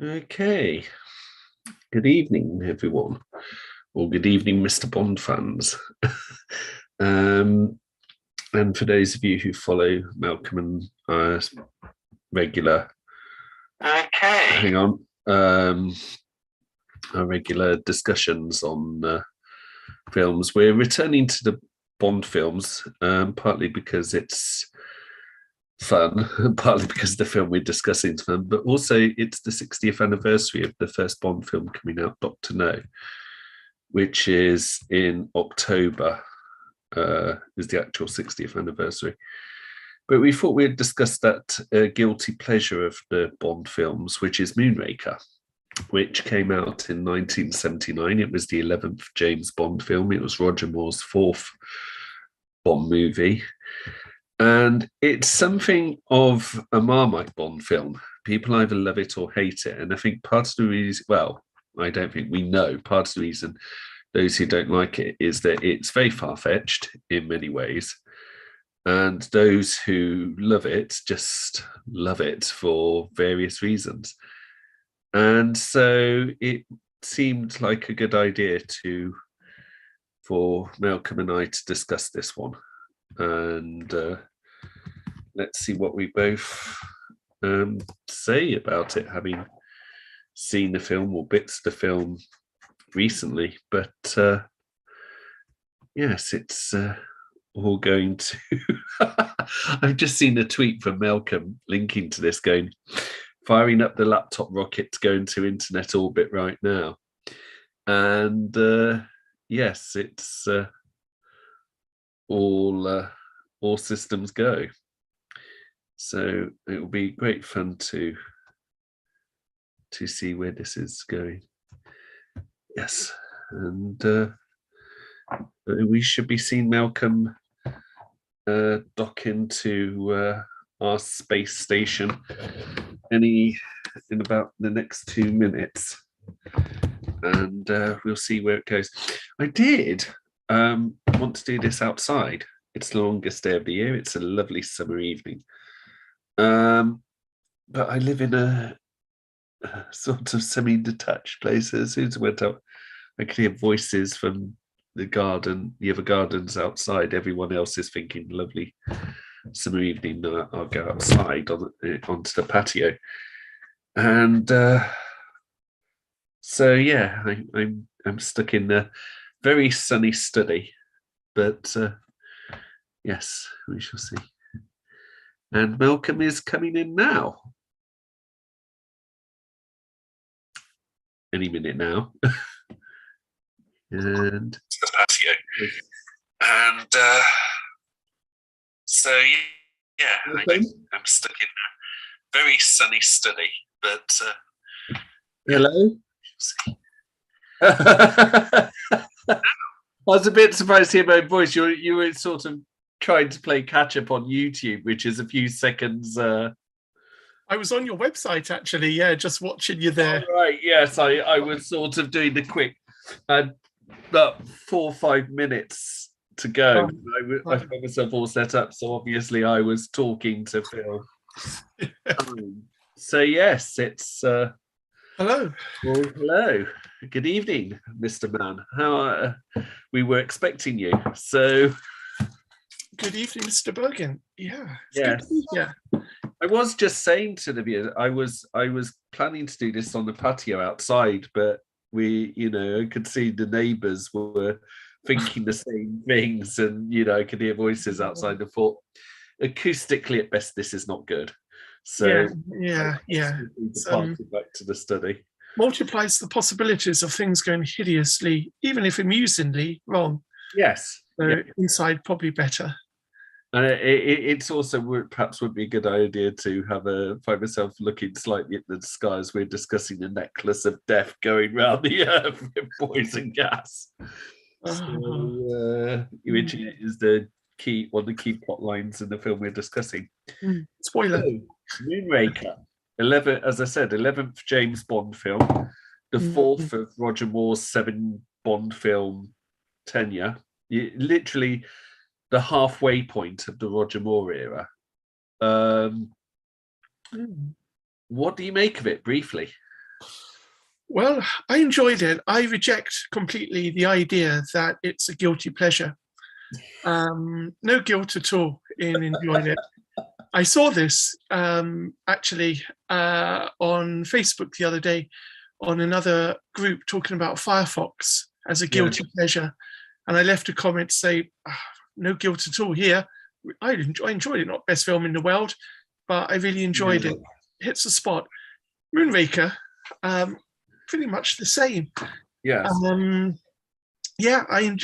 Okay. Good evening, everyone, or good evening, Mr. Bond fans. um, and for those of you who follow Malcolm and regular, hang on, our regular discussions on films, we're returning to the Bond films, partly because it's fun, partly because the film we're discussing is fun, but also it's the 60th anniversary of the first Bond film coming out, Doctor No, which is in October, is the actual 60th anniversary. But we thought we'd discuss that guilty pleasure of the Bond films, which is Moonraker, which came out in 1979. It was the 11th James Bond film. It was Roger Moore's fourth Bond movie. And it's something of a Marmite Bond film. People either love it or hate it. And I think part of the reason, well, I don't think we know, part of the reason those who don't like it is that it's very far-fetched in many ways. And those who love it just love it for various reasons. And so it seemed like a good idea for Malcolm and I to discuss this one. And let's see what we both say about it, having seen the film or bits of the film recently. But yes, it's all going to. I've just seen a tweet from Malcolm linking to this, going, firing up the laptop rocket to go into internet orbit right now. And yes, it's all systems go. So it will be great fun to see where this is going. Yes, and we should be seeing Malcolm dock into our space station in about the next 2 minutes, and we'll see where it goes. I did want to do this outside. It's the longest day of the year. It's a lovely summer evening, but I live in a sort of semi-detached place. As soon as I went out, I could hear voices from the other gardens outside. Everyone else is thinking, lovely summer evening, I'll go outside onto the patio. And so yeah, I'm stuck in a very sunny study, but yes, we shall see. And Malcolm is coming in now. Any minute now. And the patio. And so yeah, I'm stuck in a very sunny study, but hello. I was a bit surprised to hear my voice. You were sort of trying to play catch up on YouTube, which is a few seconds. I was on your website actually, yeah, just watching you there. Oh, right, yes, I was sort of doing the quick, about 4 or 5 minutes to go. I found myself all set up, so obviously I was talking to Phil. So yes, it's hello. Well, hello. Good evening, Mr. Mann. How we were expecting you. So good evening, Mr. Bergen. Yeah. Yes. Yeah. I was just saying to the viewers, I was planning to do this on the patio outside, but I could see the neighbours were thinking the same things, and I could hear voices outside. I thought, acoustically at best, this is not good. So yeah. Back to the study. Multiplies the possibilities of things going hideously, even if amusingly, wrong. Yes. So inside probably better. And it's also perhaps would be a good idea to find myself looking slightly at the sky as we're discussing the necklace of death going round the earth with poison gas. So, which is one of the key plot lines in the film we're discussing. Spoiler. So, Moonraker, 11th James Bond film, the fourth of Roger Moore's 7 Bond film tenure. Literally the halfway point of the Roger Moore era. What do you make of it, briefly? Well, I enjoyed it. I reject completely the idea that it's a guilty pleasure. No guilt at all in enjoying it. I saw this actually on Facebook the other day on another group talking about Firefox as a Yeah. guilty pleasure. And I left a comment to say, no guilt at all here. I enjoyed it, not best film in the world, but I really enjoyed it. Hits the spot. Moonraker, pretty much the same. Yes. Yeah, I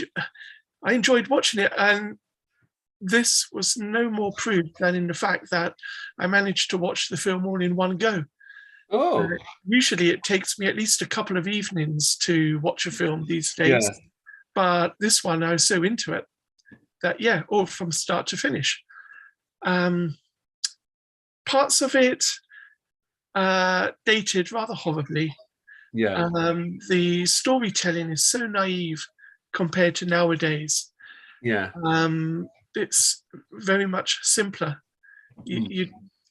enjoyed watching it, and this was no more proof than in the fact that I managed to watch the film all in one go. Oh, Usually it takes me at least a couple of evenings to watch a film these days, yeah. but this one I was so into it that, yeah, all from start to finish. Parts of it dated rather horribly. Yeah. The storytelling is so naive compared to nowadays. Yeah. It's very much simpler.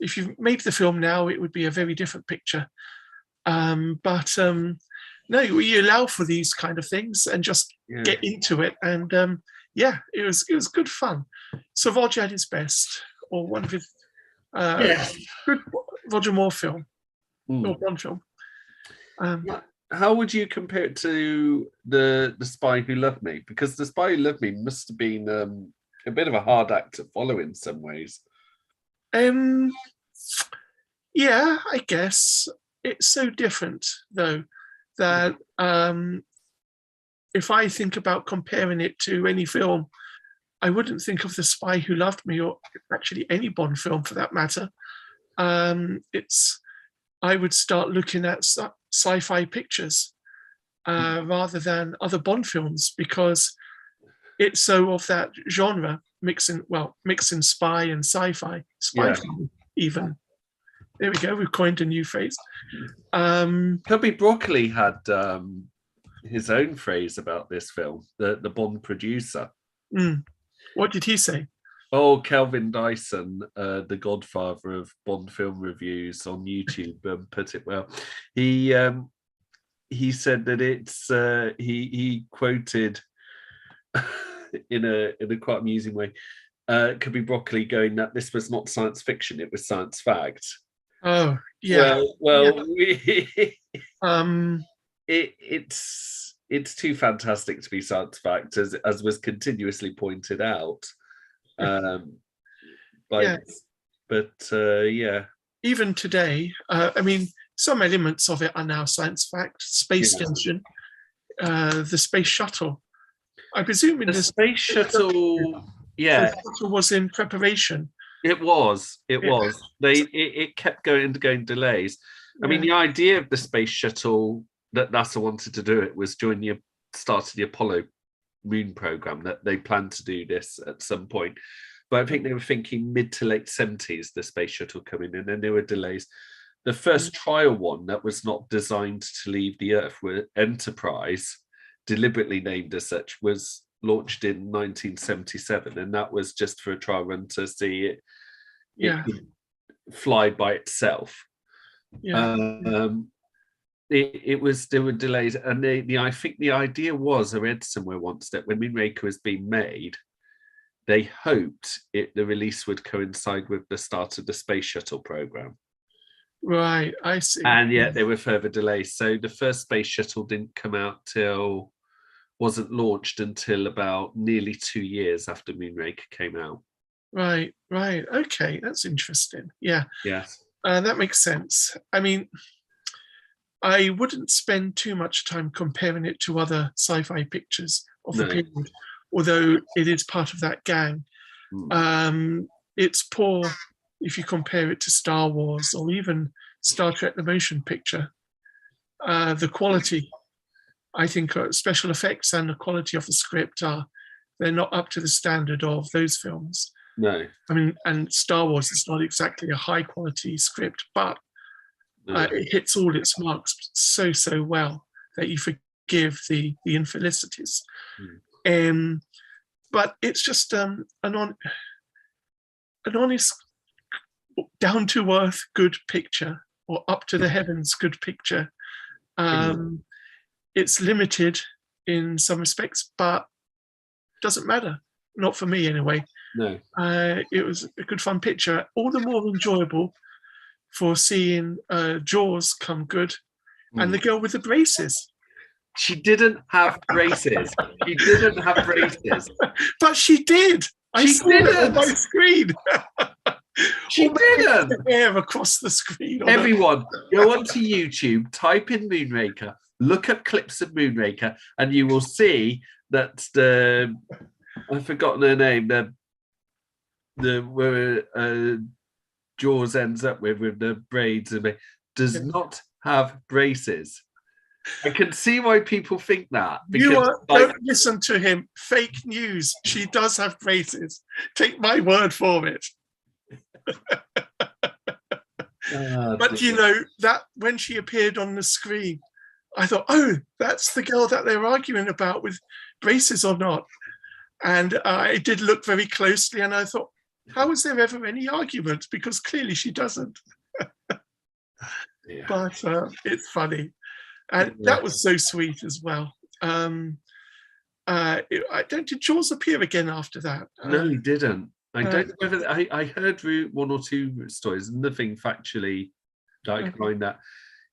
If you made the film now, it would be a very different picture. But no, you allow for these kind of things and just get into it. And yeah, it was good fun. So Roger at his best, or one of his good Roger Moore film or Bond film. How would you compare it to the Spy Who Loved Me? Because the Spy Who Loved Me must have been a bit of a hard act to follow in some ways. Yeah, I guess it's so different though that if I think about comparing it to any film, I wouldn't think of The Spy Who Loved Me, or actually any Bond film for that matter. I would start looking at sci-fi pictures rather than other Bond films, because it's so of that genre, mixing spy and sci-fi, film even. There we go. We've coined a new phrase. Cubby Broccoli had his own phrase about this film, the Bond producer. What did he say? Oh, Kelvin Dyson, the godfather of Bond film reviews on YouTube, put it well. He said that it's he quoted in a quite amusing way, Cubby Broccoli going that this was not science fiction, it was science fact. Oh yeah. Well, yeah. It's too fantastic to be science fact, as was continuously pointed out. Yeah. Even today, I mean, some elements of it are now science fact. Space station, the space shuttle. I presume in the space shuttle, the shuttle was in preparation. It was. It kept going delays. I mean, the idea of the space shuttle that NASA wanted to do it was during the start of the Apollo moon program, that they planned to do this at some point. But I think they were thinking mid to late 70s, the space shuttle coming in, and there were delays. The first trial one that was not designed to leave the Earth, where Enterprise, deliberately named as such, was launched in 1977, and that was just for a trial run to see it could fly by itself. There were delays, and I think the idea was, I read somewhere once, that when Moonraker was being made, they hoped the release would coincide with the start of the space shuttle program. Right, I see. And yet there were further delays. So the first space shuttle didn't come out wasn't launched until about nearly 2 years after Moonraker came out. Right. Okay, that's interesting. Yeah. Yes. That makes sense. I mean, I wouldn't spend too much time comparing it to other sci-fi pictures of the period, although it is part of that gang. It's poor if you compare it to Star Wars or even Star Trek the motion picture. The quality, I think, special effects and the quality of the script they're not up to the standard of those films. No. I mean, and Star Wars is not exactly a high quality script, but it hits all its marks so well that you forgive the infelicities. But it's just an honest, down to earth, good picture or up to the heavens good picture. It's limited in some respects, but doesn't matter. Not for me anyway. No. It was a good fun picture. All the more enjoyable for seeing Jaws come good, and the girl with the braces. She didn't have braces. She didn't have braces. But she did. I saw it on my screen. She didn't. The hair across the screen. Everyone, go onto YouTube, type in Moonraker, look up clips of Moonraker, and you will see that I've forgotten her name. Where Jaws ends up with the braids does not have braces. I can see why people think that. Because, don't listen to him. Fake news. She does have braces. Take my word for it. But you know that when she appeared on the screen, I thought, oh, that's the girl that they're arguing about with braces or not. And I did look very closely, and I thought, how is there ever any argument? Because clearly she doesn't. Yeah. But it's funny. And that was so sweet as well. Did Jaws appear again after that? No, he didn't. I don't know whether I heard one or two stories, nothing factually like behind that.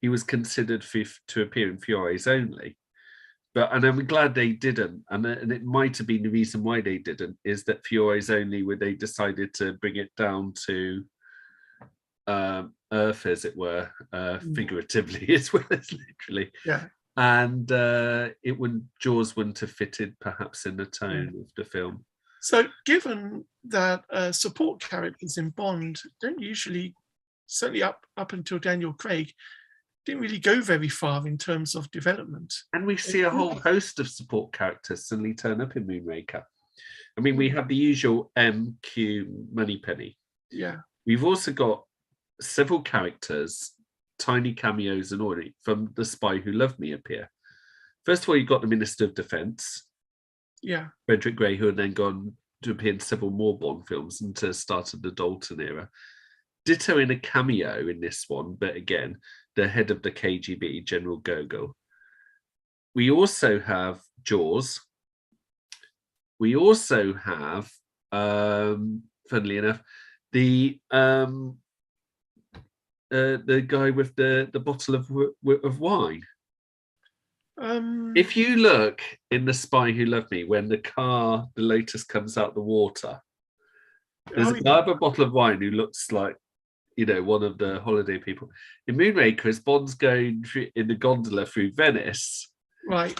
He was considered to appear in Fiore's only. And I'm glad they didn't. And it might have been the reason why they didn't, is that Fiore's only where they decided to bring it down to Earth, as it were, figuratively as well as literally. Yeah. And Jaws wouldn't have fitted perhaps in the tone of the film. So given that support characters in Bond don't usually, certainly up until Daniel Craig, didn't really go very far in terms of development. And we see a whole host of support characters suddenly turn up in Moonraker. I mean, we have the usual MQ Moneypenny. Yeah. We've also got several characters, tiny cameos and all from The Spy Who Loved Me appear. First of all, you've got the Minister of Defence. Yeah. Frederick Gray, who had then gone to appear in several more Bond films and to start of the Dalton era. Ditto in a cameo in this one, but again, the head of the KGB, General Gogol. We also have Jaws. We also have, funnily enough, the guy with the bottle of wine. If you look in The Spy Who Loved Me, when the Lotus comes out the water, there's a guy with a bottle of wine who looks like, one of the holiday people. In Moonraker, as Bond's going in the gondola through Venice, right,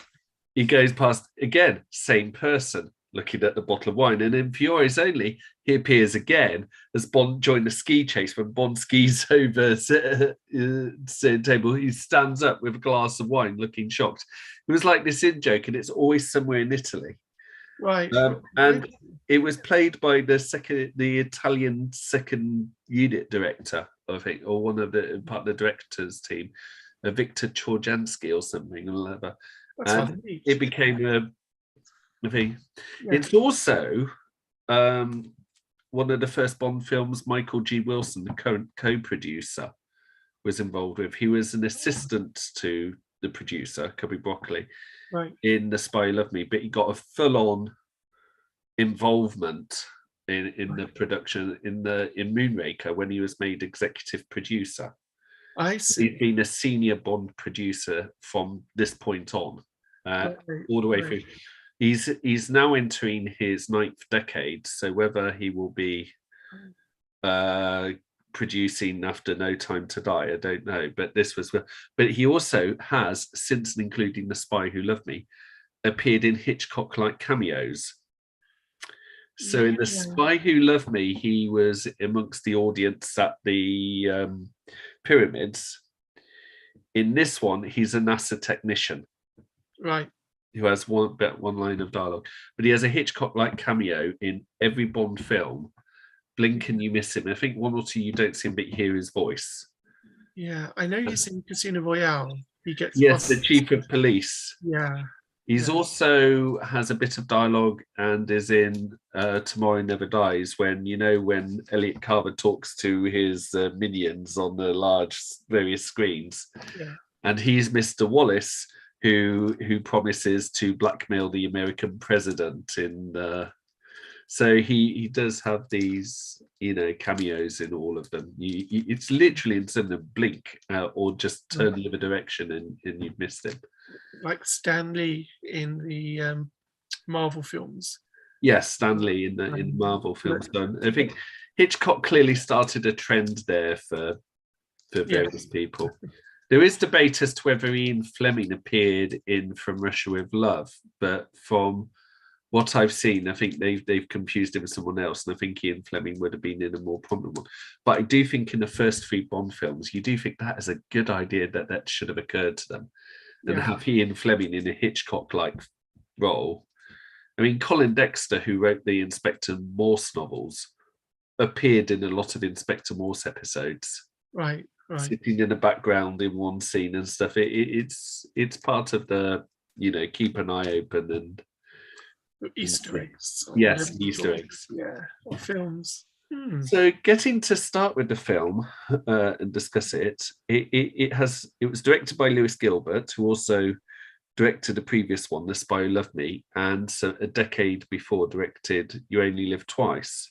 he goes past, again, same person, looking at the bottle of wine. And in Fiore's only, he appears again as Bond joined the ski chase. When Bond skis over the table, he stands up with a glass of wine, looking shocked. It was like this in-joke, and it's always somewhere in Italy. Right. And it was played by the Italian second unit director, I think, or one of the part of the director's team, Victor Chorjansky or something, or whatever. And it became a thing. Yeah. It's also one of the first Bond films Michael G. Wilson, the current co-producer, was involved with. He was an assistant to the producer, Cubby Broccoli, in The Spy Who Loved Me, but he got a full-on involvement in the production in Moonraker when he was made executive producer. I see. He's been a senior Bond producer from this point on, all the way through. He's now entering his 9th decade, so whether he will be producing after No Time to Die, I don't know. But he also has, since and including The Spy Who Loved Me, appeared in Hitchcock-like cameos. So in The Spy Who Loved Me, he was amongst the audience at the pyramids. In this one, he's a NASA technician. Right. Who has one line of dialogue. But he has a Hitchcock-like cameo in every Bond film. Blink and you miss him. I think one or two you don't see him, but you hear his voice. Yeah, I know he's in Casino Royale. He gets the chief of police. Yeah. He's Yeah. also has a bit of dialogue and is in Tomorrow Never Dies, when when Elliot Carver talks to his minions on the large various screens, Yeah. and he's Mr. Wallace, who promises to blackmail the American president in. So he does have these cameos in all of them. It's literally in some of them blink or just turn the other direction and you've missed him. Like Stan Lee in the Marvel films. Yes, Stan Lee in the Marvel films. So I think Hitchcock clearly started a trend there for various people. There is debate as to whether Ian Fleming appeared in From Russia with Love, but from what I've seen, I think they've confused him with someone else, and I think Ian Fleming would have been in a more prominent one. But I do think in the first 3 Bond films, you do think that is a good idea that should have occurred to them, and have Ian Fleming in a Hitchcock-like role. I mean, Colin Dexter, who wrote the Inspector Morse novels, appeared in a lot of Inspector Morse episodes. Right. Sitting in the background in one scene and stuff. It's part of the keep an eye open and Easter eggs. Yes, Easter eggs. Yeah, or films. So, getting to start with the film and discuss it, it was directed by Lewis Gilbert, who also directed the previous one, The Spy Who Loved Me, and so a decade before directed You Only Live Twice.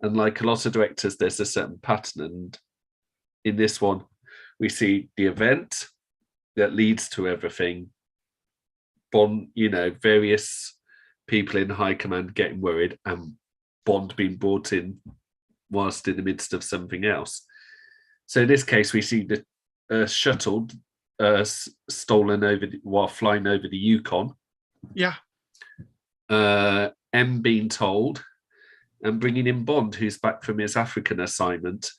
And like a lot of directors, there's a certain pattern, and in this one, we see the event that leads to everything. Bond, various people in high command getting worried, and Bond being brought in whilst in the midst of something else. So in this case, we see the shuttle stolen while flying over the Yukon. Yeah. M being told and bringing in Bond, who's back from his African assignment,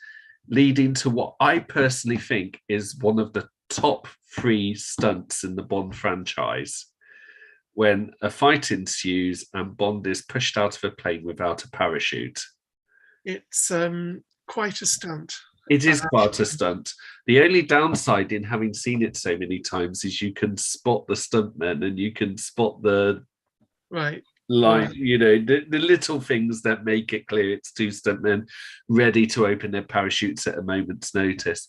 leading to what I personally think is one of the top 3 stunts in the Bond franchise, when a fight ensues and Bond is pushed out of a plane without a parachute. It's quite a stunt. It is quite a stunt. The only downside in having seen it so many times is you can spot the stuntmen and you can spot the line, the little things that make it clear it's 2 stuntmen ready to open their parachutes at a moment's notice.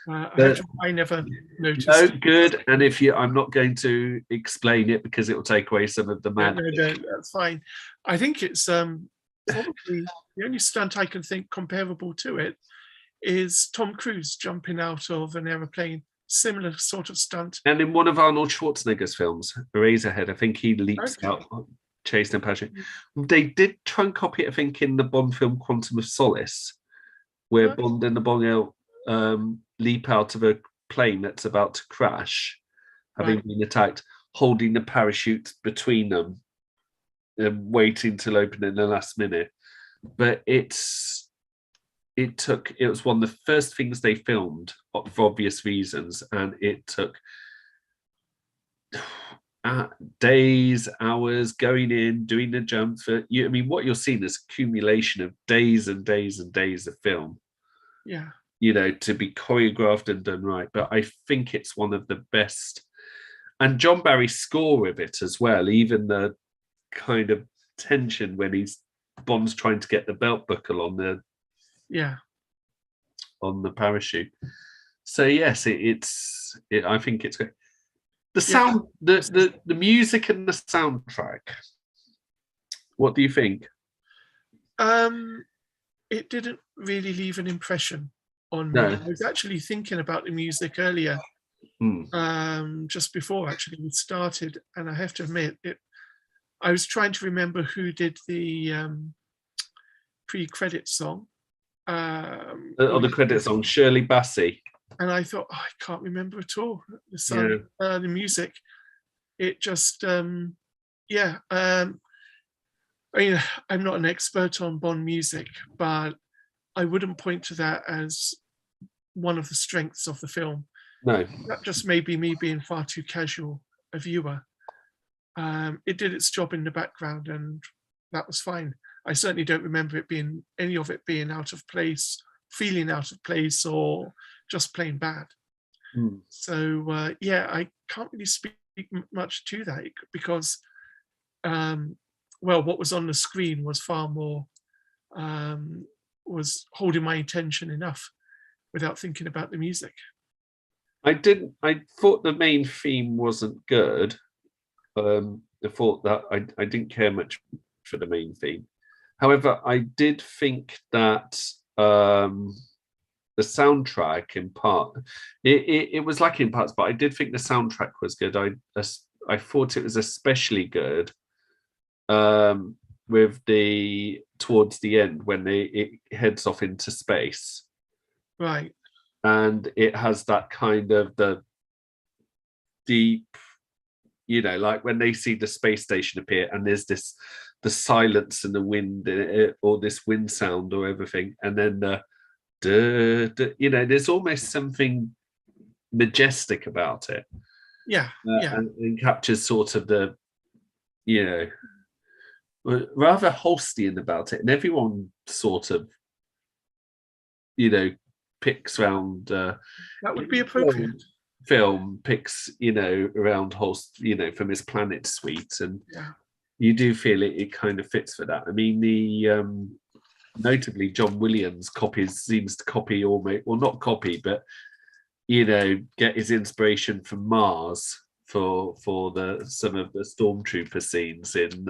I never noticed. No, good. And I'm not going to explain it because it will take away some of the magic. No, that's fine. I think it's probably the only stunt I can think comparable to it is Tom Cruise jumping out of an aeroplane. Similar sort of stunt. And in one of Arnold Schwarzenegger's films, Eraserhead, I think he leaps out chasing a parachute. They did try and copy it, I think, in the Bond film Quantum of Solace, where Bond and the Bond leap out of a plane that's about to crash, having been attacked, holding the parachute between them and waiting to open it in the last minute. But it was one of the first things they filmed for obvious reasons, and it took days, hours going in, doing the jumps. What you're seeing is accumulation of days and days and days of film. Yeah. To be choreographed and done right. But I think it's one of the best. And John Barry's score with it as well, even the kind of tension when Bond's trying to get the belt buckle on the parachute. So yes, I think it's great. The sound, the music and the soundtrack. What do you think? It didn't really leave an impression on me. I was actually thinking about the music earlier, just before actually we started, and I have to admit, I was trying to remember who did the pre-credit song. The credit song, Shirley Bassey. And I thought, I can't remember at all the song, the music. It just, I mean, I'm not an expert on Bond music, but I wouldn't point to that as one of the strengths of the film. No. That just may be me being far too casual a viewer. It did its job in the background, and that was fine. I certainly don't remember any of it being out of place, feeling out of place, or just plain bad. So I can't really speak much to that because, well, what was on the screen was far more, was holding my attention enough without thinking about the music. I thought the main theme wasn't good. I thought that I didn't care much for the main theme. However, I did think that the soundtrack in part it was lacking in parts, but I did think the soundtrack was good. I thought it was especially good with the towards the end when it heads off into space. Right. And it has that kind of the deep, like when they see the space station appear and there's the silence and the wind or this wind sound or everything, and then there's almost something majestic about it. Yeah. And captures sort of the, rather Holstein about it, and everyone sort of, picks around. That would be appropriate. Film picks, around Holst, from his Planet Suite, and yeah. You do feel it kind of fits for that. I mean, the notably John Williams seems to copy almost, well, not copy, but get his inspiration from Mars for some of the stormtrooper scenes in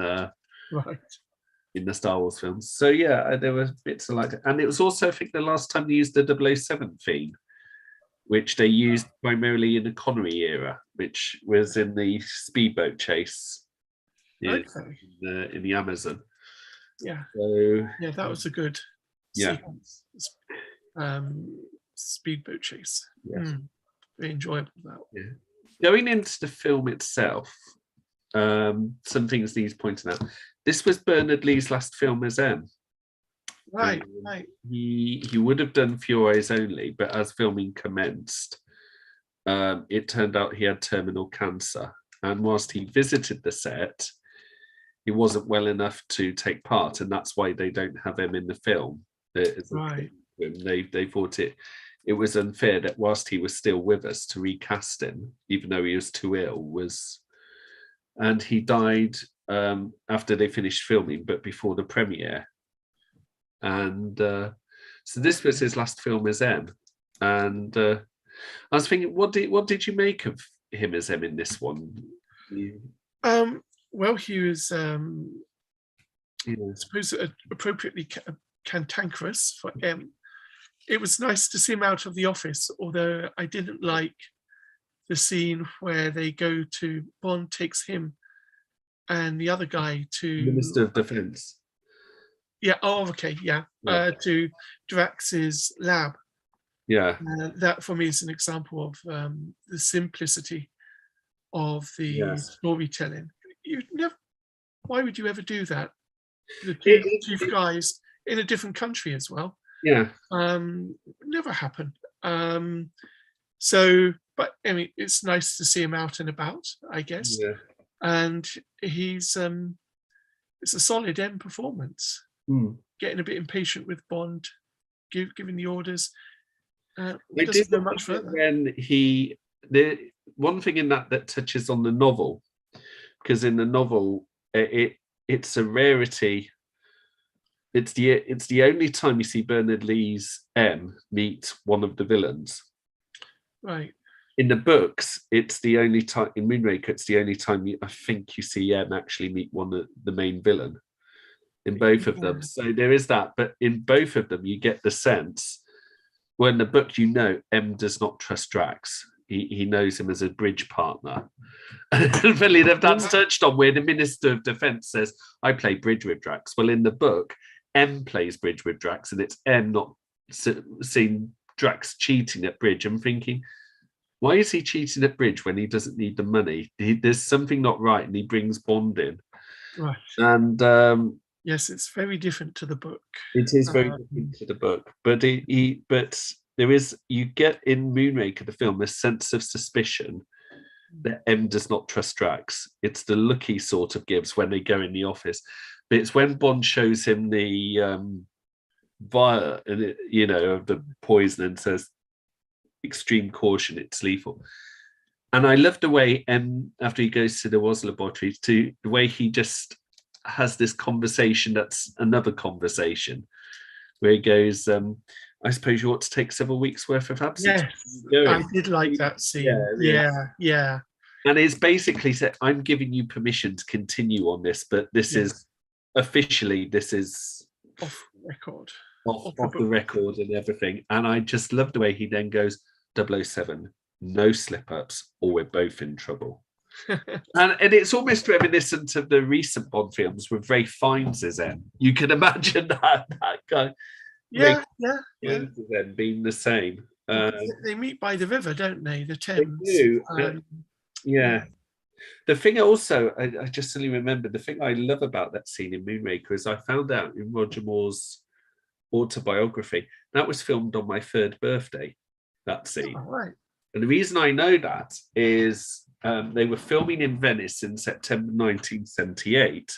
right. in the Star Wars films. So yeah, there were bits I liked, and it was also, I think, the last time they used the 007 theme, which they used primarily in the Connery era, which was in the speedboat chase in the Amazon. Yeah. So yeah, that was a good yeah sequence. Speedboat chase. Yes. Very enjoyable. That. Yeah. Going into the film itself, some things needs pointing out. This was Bernard Lee's last film as M. Right. He would have done Few Eyes Only, but as filming commenced, it turned out he had terminal cancer. And whilst he visited the set, he wasn't well enough to take part, and that's why they don't have him in the film. Right. They thought it was unfair that whilst he was still with us to recast him, even though he was too ill, and he died after they finished filming, but before the premiere. And so this was his last film as M. And I was thinking, what did you make of him as M in this one? Well, he was, I suppose, appropriately cantankerous for M. It was nice to see him out of the office, although I didn't like the scene where they go to, Bond takes him and the other guy to Minister of Defense. Yeah. Oh, okay. Yeah. To Drax's lab. Yeah. That for me is an example of the simplicity of the storytelling. Why would you ever do that? The two chief guys in a different country as well. Yeah. Never happened. So, but I mean, it's nice to see him out and about, I guess. Yeah. And he's it's a solid M performance. Getting a bit impatient with Bond, giving the orders. Doesn't go much further. When the one thing in that touches on the novel, because in the novel it's a rarity. It's the only time you see Bernard Lee's M meet one of the villains. Right. In the books, it's the only time in Moonraker. It's the only time I think you see M actually meet one of the main villain. In both of them, so there is that. But in both of them, you get the sense. Well, in the book, M does not trust Drax. He knows him as a bridge partner. Funny enough, that's touched on where the Minister of Defense says, "I play bridge with Drax." Well, in the book, M plays bridge with Drax, and it's M not seeing Drax cheating at bridge. I'm thinking, why is he cheating at bridge when he doesn't need the money? There's something not right, and he brings Bond in. Right. And yes, it's very different to the book. It is very different to the book, but there is, you get in Moonraker the film a sense of suspicion that M does not trust Drax. It's the look he sort of gives when they go in the office, but it's when Bond shows him the vial, of the poison and says, "Extreme caution, it's lethal." And I love the way after he goes to the Woz laboratory, to the way he just has this conversation that's another conversation, where he goes, I suppose you ought to take several weeks worth of absence. Yes, I did like that scene. Yeah. And it's basically said, I'm giving you permission to continue on this, but this is officially, this is off record. Off the record and everything. And I just love the way he then goes, 007, no slip-ups, or we're both in trouble. and it's almost reminiscent of the recent Bond films with Ray Fiennes is in. You can imagine that guy. Yeah. Being the same. They meet by the river, don't they? The Thames. They do. The thing also, I just suddenly remembered, the thing I love about that scene in Moonraker is I found out in Roger Moore's autobiography, that was filmed on my 3rd birthday, that scene. Oh, right. And the reason I know that is they were filming in Venice in September 1978,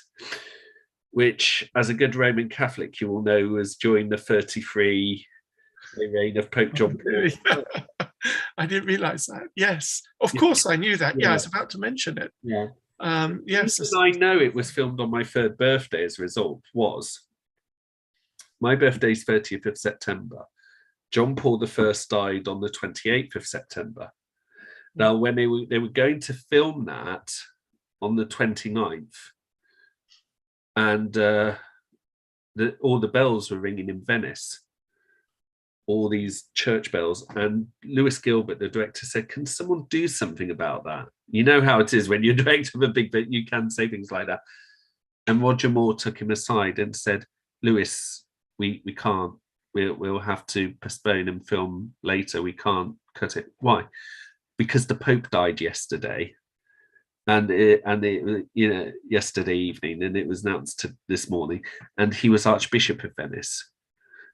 which, as a good Roman Catholic, you will know was during the 33 reign of Pope John Paul. I didn't realise that. Yes, of course I knew that. Yeah, I was about to mention it. Yeah. Yes. The reason I know it was filmed on my 3rd birthday as a result was my birthday's 30th of September. John Paul I died on the 28th of September. Now, when they were going to film that on the 29th, and all the bells were ringing in Venice, all these church bells, and Lewis Gilbert, the director, said, can someone do something about that? You know how it is when you're director of a big bit, you can say things like that. And Roger Moore took him aside and said, Lewis, we can't. We'll have to postpone and film later. We can't cut it. Why? Because the Pope died yesterday, and yesterday evening, and it was announced this morning, and he was Archbishop of Venice.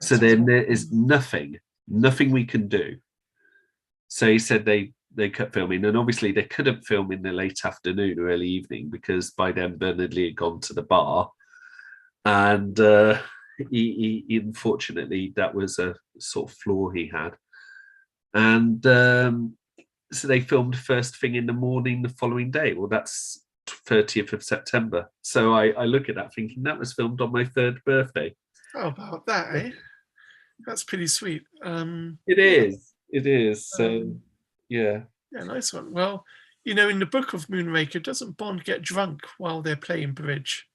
So then there is nothing we can do. So he said they cut filming, and obviously they couldn't film in the late afternoon or early evening because by then Bernard Lee had gone to the bar, and he unfortunately, that was a sort of flaw he had. And so they filmed first thing in the morning the following day. Well, that's 30th of September. So I look at that thinking that was filmed on my 3rd birthday. How about that, eh? That's pretty sweet. It is. So, yeah. Yeah, nice one. Well, in the book of Moonraker, doesn't Bond get drunk while they're playing bridge?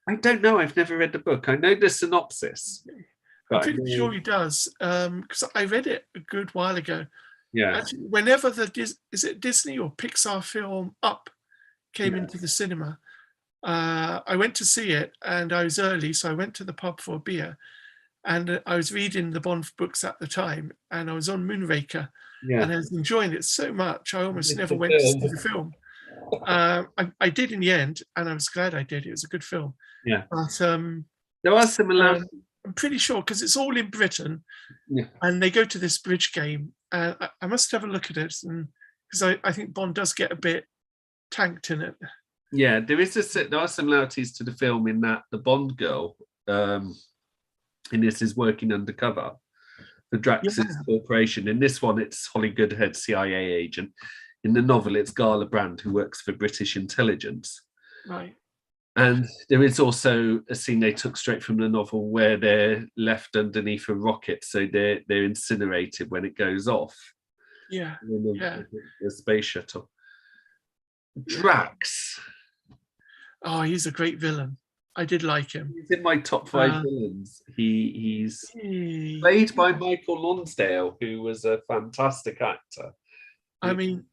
I don't know. I've never read the book. I know the synopsis. I'm pretty sure he does, because I read it a good while ago. Yeah. Actually, whenever is it Disney or Pixar film Up came into the cinema, I went to see it, and I was early, so I went to the pub for a beer, and I was reading the Bond books at the time, and I was on Moonraker, and I was enjoying it so much I almost never went to see the film. I did in the end, and I was glad I did. It was a good film. Yeah. But there are similar. I'm pretty sure because it's all in Britain, and they go to this bridge game. I must have a look at it, and because I think Bond does get a bit tanked in it. Yeah, there are similarities to the film in that the Bond girl in this is working undercover for Drax's corporation. In this one, it's Holly Goodhead, CIA agent. In the novel, it's Gala Brand, who works for British intelligence. Right. And there is also a scene they took straight from the novel where they're left underneath a rocket, so they're incinerated when it goes off. Yeah. The space shuttle. Drax. Oh, he's a great villain. I did like him. He's in my top 5 villains. He's played by Michael Lonsdale, who was a fantastic actor. I mean,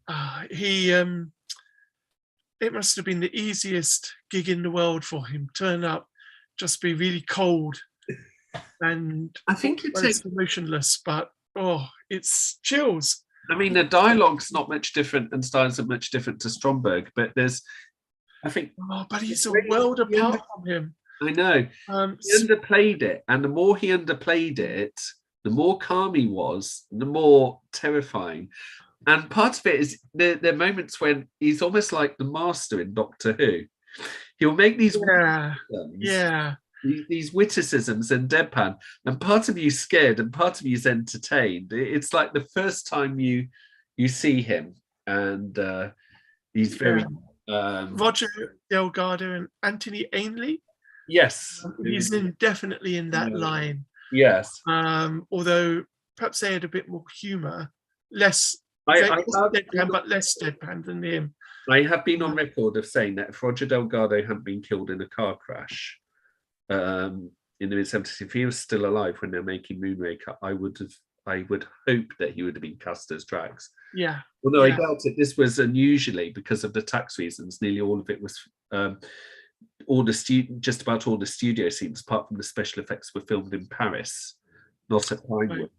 it must have been the easiest gig in the world for him. Turn up, just be really cold, and I think it's emotionless, but it's chills. I mean, the dialogue's not much different and styles are much different to Stromberg, but but he's a world apart from him. I know. He underplayed it, and the more he underplayed it, the more calm he was, the more terrifying. And part of it is there are moments when he's almost like the Master in Doctor Who. He'll make these these witticisms and deadpan, and part of you's scared and part of you's entertained. It's like the first time you see him and he's very Roger Delgado and Anthony Ainley. yes, He's definitely in that line. Yes. Although perhaps they had a bit more humour, less deadpan, but less deadpan than him. I have been on record of saying that if Roger Delgado hadn't been killed in a car crash in the mid-70s, if he was still alive when they're making Moonraker, I would hope that he would have been cast as Drax. Yeah. Although I doubt it. This was unusually, because of the tax reasons, nearly all of it was just about all the studio scenes, apart from the special effects, were filmed in Paris, not at Pinewood.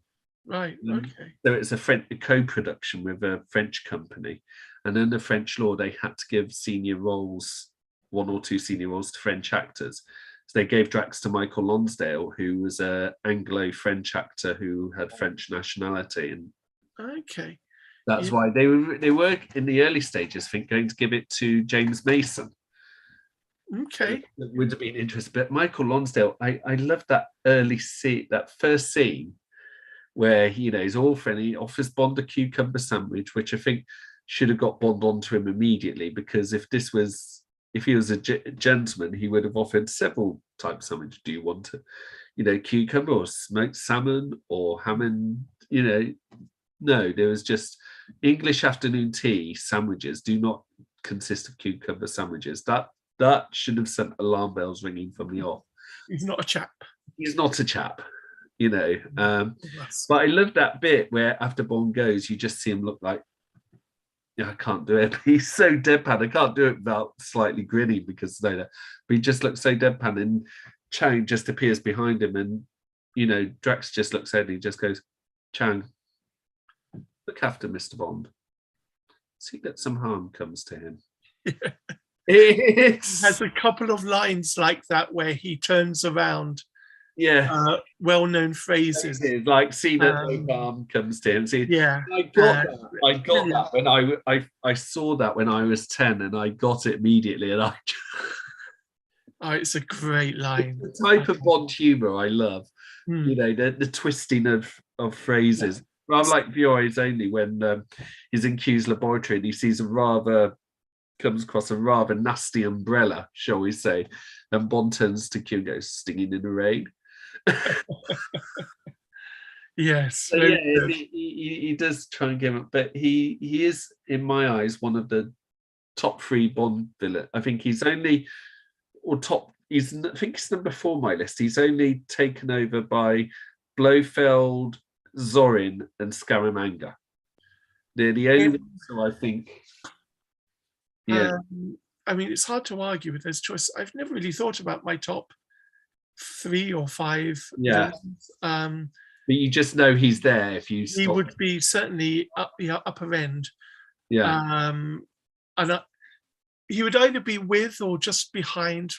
Right. Okay. So it's a co-production with a French company, and under French law, they had to give one or two senior roles to French actors. So they gave Drax to Michael Lonsdale, who was an Anglo-French actor who had French nationality, and that's why they were in the early stages, I think, going to give it to James Mason. Okay, that would have been interesting. But Michael Lonsdale, I love that that first scene where he's all friendly, offers Bond a cucumber sandwich, which I think should have got Bond onto him immediately, because if he was a gentleman, he would have offered several types of sandwich. Do you want cucumber or smoked salmon or ham and no, there was just English afternoon tea sandwiches do not consist of cucumber sandwiches. That should have sent alarm bells ringing from the off. He's not a chap. He's not a chap, But I love that bit where after Bond goes, you just see him look like, I can't do it. He's so deadpan. I can't do it without slightly grinning because but he just looks so deadpan, and Chang just appears behind him, and Drax just looks at him and he just goes, Chang, look after Mr. Bond. See that some harm comes to him. He has a couple of lines like that where he turns around. Well-known phrases like see that no harm comes to him. See, I got that when I saw that when I was 10, and I got it immediately. And it's a great line. The type of Bond humor I love. The twisting of phrases. Rather like Vioi's Only, when he's in Q's laboratory and he sees comes across a rather nasty umbrella, shall we say, and Bond turns to Q and goes, stinging in the rain. Yes. So he does try and give it, but he is, in my eyes, one of the top 3 Bond villains. I think he's only, I think he's number 4 on my list. He's only taken over by Blofeld, Zorin, and Scaramanga. They're the only ones who I think. Yeah. It's hard to argue with this choice. I've never really thought about my top 3 or 5 villains. But you just know he's there if you stop. He would be certainly up the upper end. Yeah. And he would either be with or just behind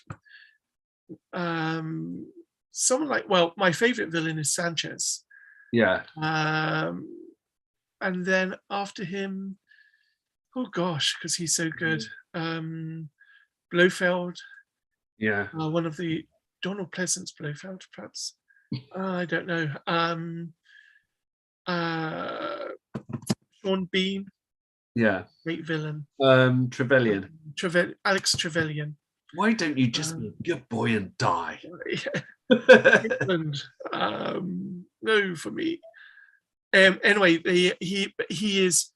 someone like, my favorite villain is Sanchez. Yeah. And then after him, oh gosh, because he's so good. Blofeld. Yeah. One of the Donald Pleasant's Blofeld, perhaps. I don't know. Sean Bean. Yeah. Great villain. Trevelyan. Alex Trevelyan. Why don't you just be a good boy and die? England. No, for me. Anyway, he is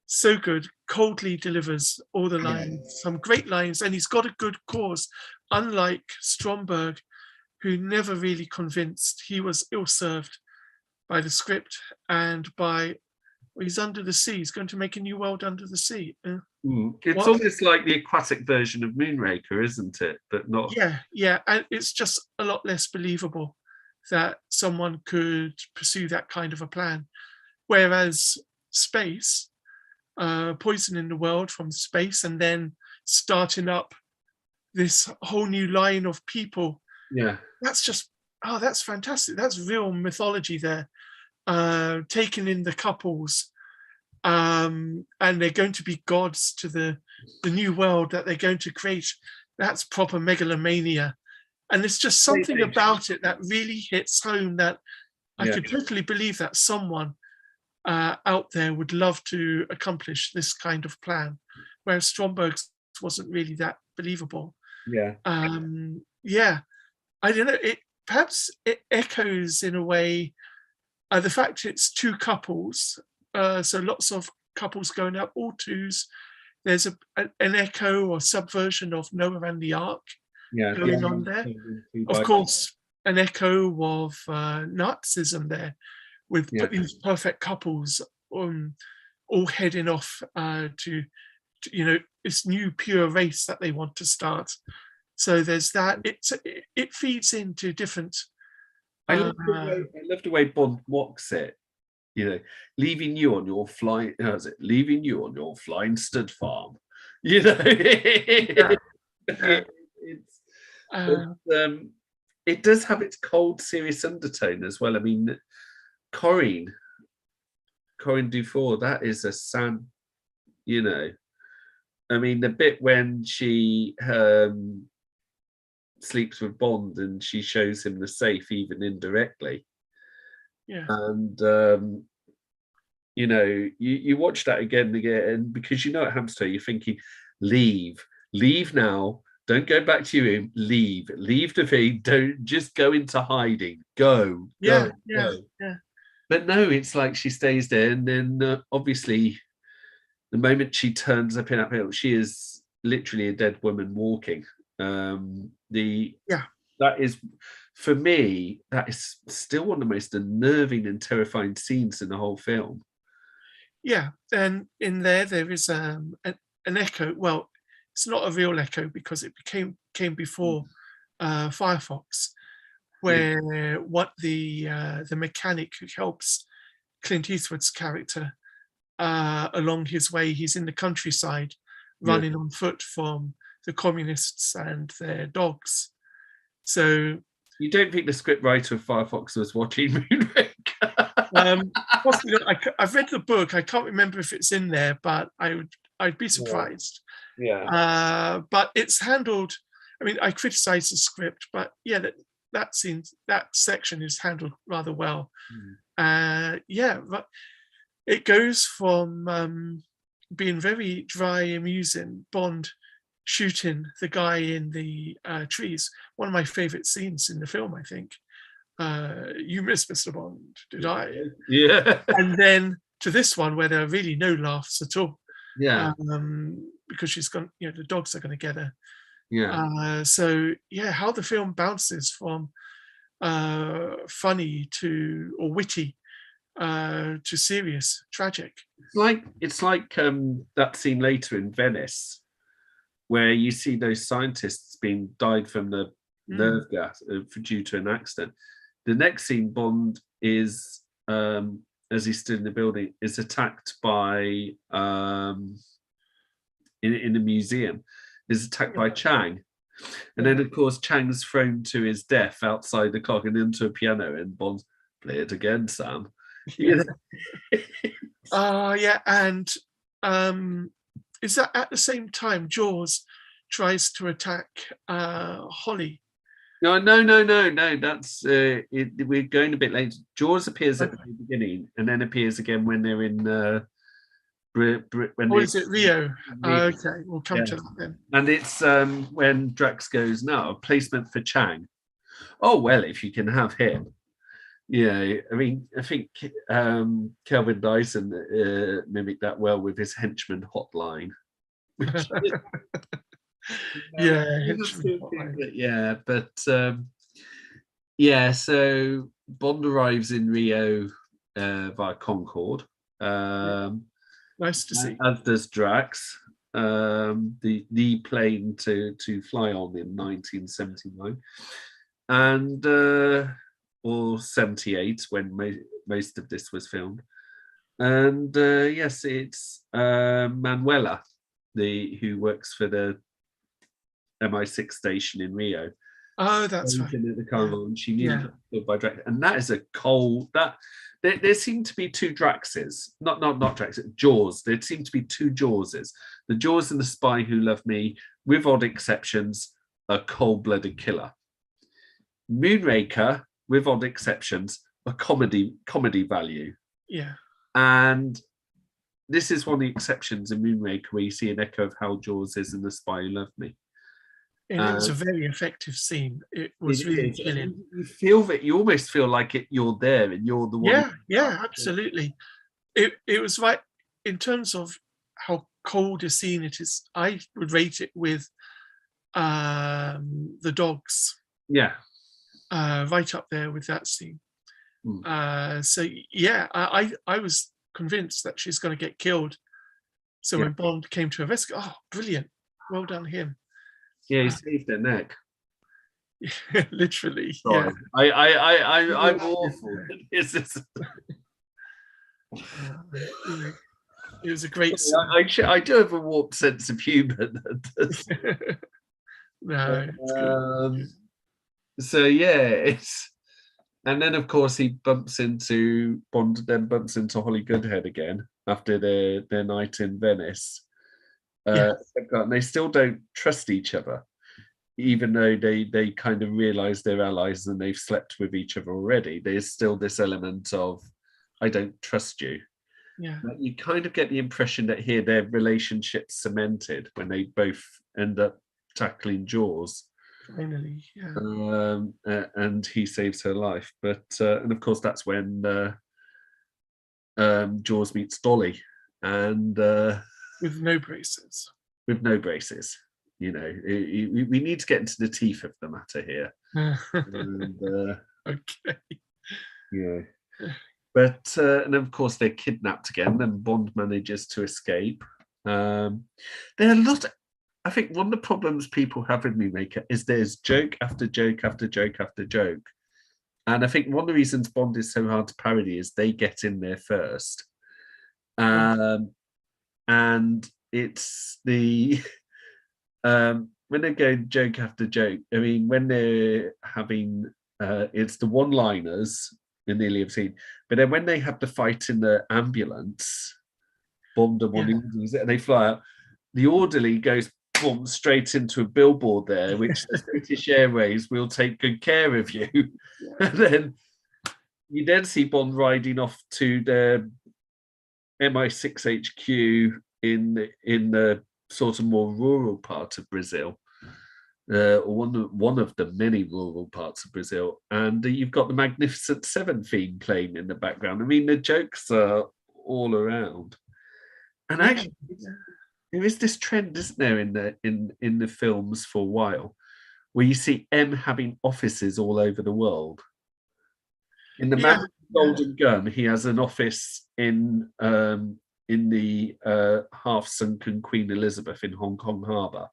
so good. Coldly delivers all the lines, some great lines, and he's got a good cause. Unlike Stromberg, who never really convinced. He was ill-served by the script and by he's under the sea. He's going to make a new world under the sea. It's almost like the aquatic version of Moonraker, isn't it? But not. Yeah, and it's just a lot less believable that someone could pursue that kind of a plan. Whereas space, poisoning the world from space and then starting up this whole new line of people. Yeah. That's fantastic. That's real mythology there. Taking in the couples, and they're going to be gods to the new world that they're going to create. That's proper megalomania. And there's just something about it that really hits home that I could totally believe that someone out there would love to accomplish this kind of plan, whereas Stromberg's wasn't really that believable. Yeah. Yeah, I don't know. Perhaps it echoes in a way the fact it's two couples, so lots of couples going out, all twos. There's an echo or subversion of Noah and the Ark going on there. Of course, an echo of Nazism there, with these perfect couples all heading off to this new pure race that they want to start. So there's that. It feeds into different. I love the way Bond mocks it. Leaving you on your flying. How's it? Leaving you on your flying stud farm. It does have its cold, serious undertone as well. I mean, Corinne Dufour. That is a sad. I mean, the bit when she sleeps with Bond and she shows him the safe, even indirectly. Yeah. And you watch that again and again, and because at Hamster, you're thinking, leave now. Don't go back to your room. Leave the feed. Don't just go into hiding. Go. Yeah. But no, it's like she stays there, and then obviously, the moment she turns up in that film, she is literally a dead woman walking. That is, for me, that is still one of the most unnerving and terrifying scenes in the whole film. Yeah, and in there is an echo. Well, it's not a real echo because it came before Firefox, where what the mechanic who helps Clint Eastwood's character along his way, he's in the countryside, running on foot from the communists and their dogs. So you don't think the scriptwriter of Firefox was watching Moonraker? Possibly not. I've read the book. I can't remember if it's in there, but I'd be surprised. Yeah. But it's handled. I mean, I criticize the script, but that section is handled rather well. But it goes from being very dry, amusing, Bond shooting the guy in the trees. One of my favorite scenes in the film, I think. You missed, Mr. Bond, did I? Yeah. And then to this one where there are really no laughs at all. Yeah. Because she's gone, the dogs are going to get her. Yeah. How the film bounces from funny or witty to serious, tragic. It's like that scene later in Venice, where you see those scientists being died from the nerve gas due to an accident. The next scene, Bond is, as he stood in the building, is attacked by in a museum, is attacked by Chang. And then, of course, Chang's thrown to his death outside the clock and into a piano, and Bond's, play it again, Sam. And is that at the same time Jaws tries to attack Holly? No. That's we're going a bit late. Jaws appears at the beginning and then appears again when they're in is it Rio? Okay, we'll come to that then. And it's when Drax goes, no, a placement for Chang. Oh well, if you can have him. Yeah, I mean, I think Kelvin Dyson mimicked that well with his henchman hotline. So Bond arrives in Rio via Concorde. Nice to see. As does Drax, the plane to fly on in 1979, and or 78 when most of this was filmed. And it's Manuela, who works for the MI6 station in Rio. Oh, that's right. At the carnival, and she nearly got killed by Drax. And that is a cold. There seem to be two Draxes, not Draxes, Jaws. There seem to be two Jawses. The Jaws and the Spy Who Loved Me, with odd exceptions, a cold-blooded killer. Moonraker, with odd exceptions, a comedy value. Yeah. And this is one of the exceptions in Moonraker where you see an echo of how Jaws is in The Spy Who Loved Me. And it was a very effective scene. It was It really is. chilling. You feel that you almost feel like you're there and you're the one. Yeah, absolutely. It was right in terms of how cold a scene it is. I would rate it with the dogs. Yeah. Right up there with that scene. Mm. So yeah, I was convinced that she's going to get killed. So when Bond came to her rescue, oh, brilliant! Well done, him. Yeah, he saved her neck. Literally, Sorry. yeah. I'm awful. This is. It was a great scene. I do have a warped sense of humour. No, it's good. So yeah, and then of course he bumps into Bond, then bumps into Holly Goodhead again after their night in Venice. And they still don't trust each other, even though they kind of realize they're allies and they've slept with each other already. There's still this element of I don't trust you. Yeah. But you kind of get the impression that here their relationship's cemented when they both end up tackling Jaws. Finally, yeah. And he saves her life. But and of course that's when Jaws meets Dolly, and with no braces. With no braces, you know, we need to get into the teeth of the matter here. And, okay. Yeah. But and of course they're kidnapped again, and Bond manages to escape. There are a lot. I think one of the problems people have with Moonraker is there's joke after joke after joke after joke, and I think one of the reasons Bond is so hard to parody is they get in there first, and it's the when they go joke after joke. I mean, when they're having it's the one-liners in the Iliad scene, but then when they have the fight in the ambulance, Bond and one and they fly out, the orderly goes boom straight into a billboard there, which says British Airways will take good care of you. And then you then see Bond riding off to the MI6 HQ in the sort of more rural part of Brazil. One of the many rural parts of Brazil, and you've got the Magnificent Seven theme playing in the background. I mean, the jokes are all around, and actually, there is this trend, isn't there, in the films for a while, where you see M having offices all over the world. In the Man with the Golden Gun, he has an office in the half-sunken Queen Elizabeth in Hong Kong Harbour.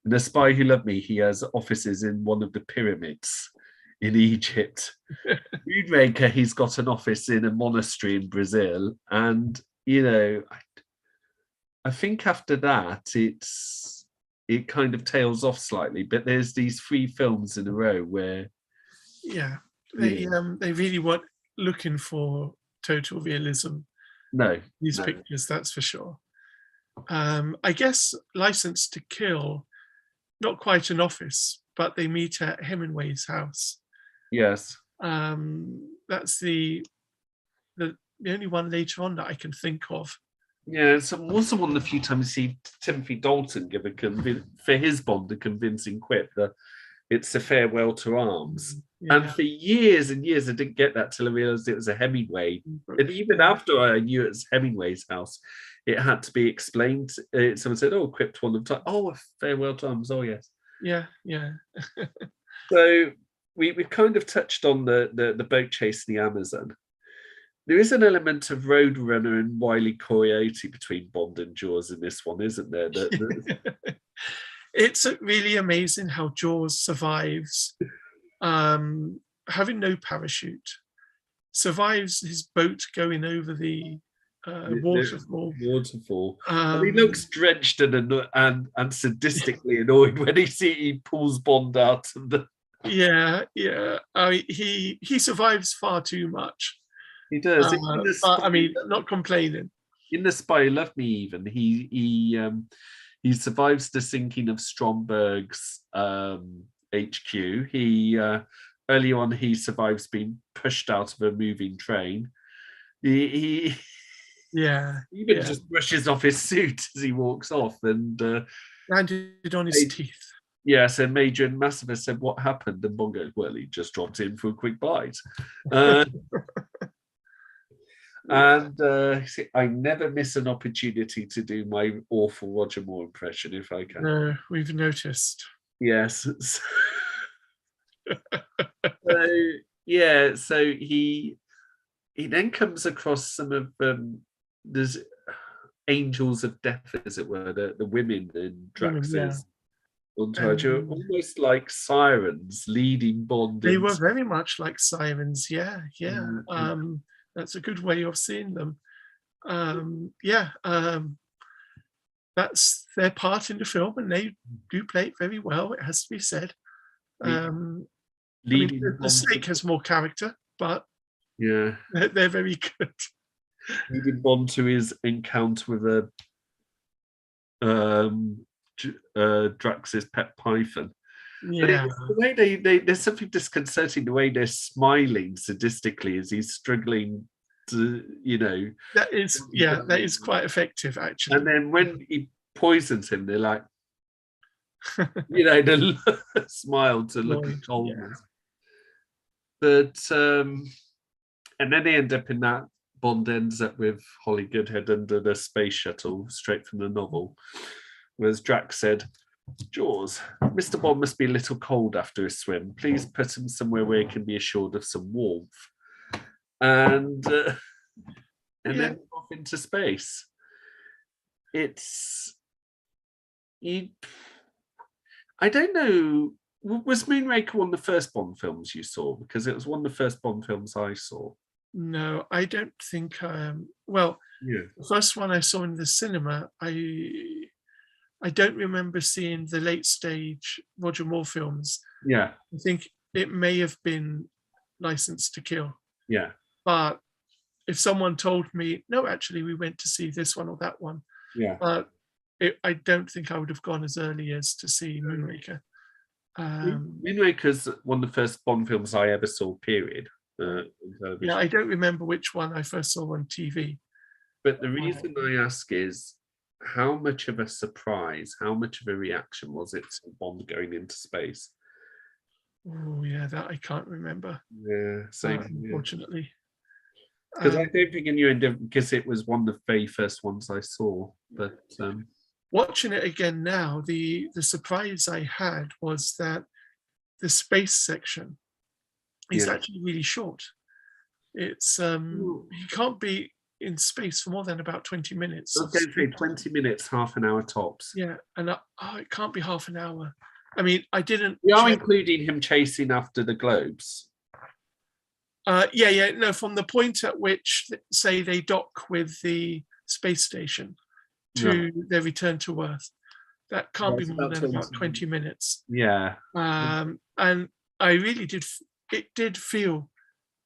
In The Spy Who Loved Me, he has offices in one of the pyramids in Egypt. Moonraker, he's got an office in a monastery in Brazil. And, you know, I think after that, it kind of tails off slightly. But there's these 3 films in a row where... Yeah, they really weren't looking for total realism. No. These pictures, that's for sure. I guess License to Kill, not quite an office, but they meet at Hemingway's house. Yes. That's the only one later on that I can think of. Yeah, it's also one of the few times you see Timothy Dalton give for his Bond a convincing quip that it's a farewell to arms. Yeah. And for years and years, I didn't get that till I realised it was a Hemingway. And even after I knew it was Hemingway's house, it had to be explained. Someone said, "Oh, quipped one of the time. Oh, a farewell to arms. Oh, yes." Yeah. So we've kind of touched on the boat chase in the Amazon. There is an element of Roadrunner and Wile E. Coyote between Bond and Jaws in this one, isn't there? It's really amazing how Jaws survives, having no parachute, survives his boat going over the waterfall. And he looks drenched and sadistically annoyed when he pulls Bond out of the... Yeah. He survives far too much. He does. But, I mean, not complaining. In The Spy Who Loved Me, even he survives the sinking of Stromberg's HQ. He early on he survives being pushed out of a moving train. he Yeah. even Yeah. just brushes off his suit as he walks off, and Landed on his teeth. yes, and Major and Massimus said, "What happened?" And Bond goes, "Well, he just dropped in for a quick bite." And I never miss an opportunity to do my awful Roger Moore impression if I can. No, we've noticed. Yes. So yeah, so he then comes across some of there's angels of death, as it were, the women in Women, yeah. Drax's entourage, are And almost like sirens leading Bond. they were very much like sirens. Yeah, yeah. Mm. That's a good way of seeing them. Yeah, that's their part in the film, and they do play it very well. It has to be said. I mean, leading the Bond snake has more character, but yeah, they're very good. leading Bond to his encounter with Drax's pet python. But Yeah, the way there's something disconcerting the way they're smiling sadistically as he's struggling to, that is quite effective, actually. and then when he poisons him, they're like, the smile to look at coldness. But and then they end up in that. Bond ends up with Holly Goodhead under the space shuttle, straight from the novel. Whereas Drax said, "Jaws, Mr. Bond must be a little cold after his swim. Please put him somewhere where he can be assured of some warmth." And then off into space. I don't know. Was Moonraker one of the first Bond films you saw? Because it was one of the first Bond films I saw. No, I don't think. Well, Yeah. the first one I saw in the cinema, I don't remember seeing the late stage Roger Moore films. Yeah. I think it may have been License to Kill. Yeah. But if someone told me, no, actually, we went to see this one or that one, Yeah. but I don't think I would have gone as early as to see Moonraker. Moonraker's one of the first Bond films I ever saw, period. Yeah, I don't remember which one I first saw on TV. But the reason I ask is, how much of a surprise, how much of a reaction was it to Bond going into space? Oh, yeah, that I can't remember. Yeah, same. Unfortunately. Because I don't think I knew because it was one of the very first ones I saw. But watching it again now, the surprise I had was that the space section is actually really short. It's you can't be in space for more than about 20 minutes. I was going to say 20 minutes, half an hour tops. Yeah, and it can't be half an hour. I mean, I didn't. We are including him chasing after the globes. No, from the point at which, say, they dock with the space station to their return to Earth, that can't be more than about 20 minutes. Yeah. And I really did. It did feel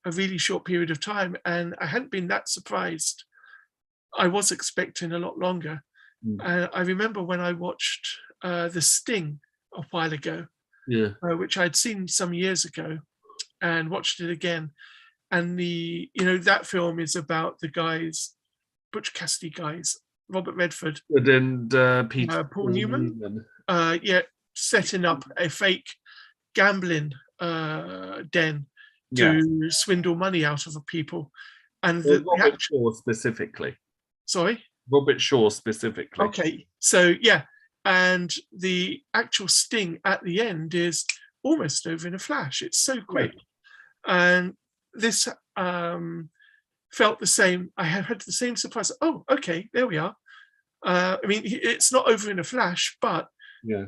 a really short period of time, and I hadn't been that surprised. I was expecting a lot longer. I remember when I watched The Sting a while ago, which I'd seen some years ago, and watched it again. And that film is about the guys, Butch Cassidy guys, Robert Redford, and Paul Newman, setting up a fake gambling den to swindle money out of people. And Robert Shaw specifically. Sorry? Robert Shaw specifically. Okay, so and the actual sting at the end is almost over in a flash. It's so quick. And this felt the same. I had the same surprise. Oh, okay, there we are. I mean, it's not over in a flash, but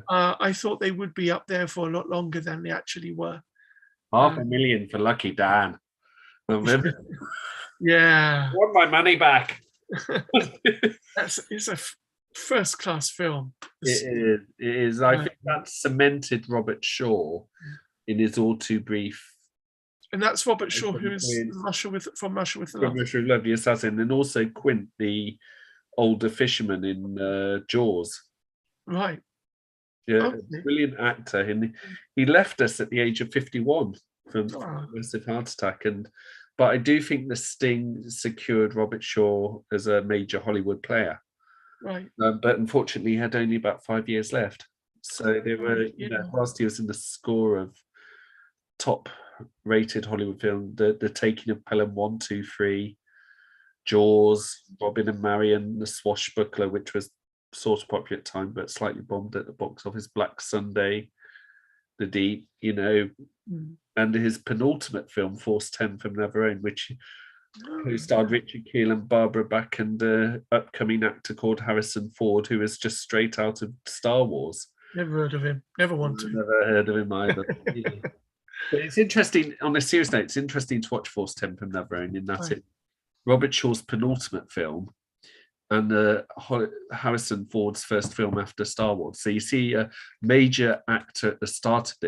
I thought they would be up there for a lot longer than they actually were. $500,000 for Lucky Dan. Yeah. I want my money back. It's a first-class film. It is. I think that cemented Robert Shaw in his all too brief. And that's Robert Shaw, who is from Russia with Love. The assassin, and also Quint, the older fisherman in Jaws. Right. Yeah, brilliant actor. And he left us at the age of 51 from a massive heart attack. And But I do think the Sting secured Robert Shaw as a major Hollywood player. Right. But unfortunately, he had only about 5 years left. So they were, Yeah. whilst he was in the score of top-rated Hollywood film, the Taking of Pelham 1, 2, 3, Jaws, Robin and Marion, The Swashbuckler, which was sort of popular at the time, but slightly bombed at the box office, Black Sunday, The Deep, and his penultimate film, Force 10 from Never Own, which co-starred Richard Keel and Barbara Bach and an upcoming actor called Harrison Ford, who is just straight out of Star Wars. Never heard of him. Never want to. Never heard of him either. But it's interesting, on a serious note, it's interesting to watch Force 10 from Never Own in that it's Robert Shaw's penultimate film and Harrison Ford's first film after Star Wars. So you see a major actor at the start of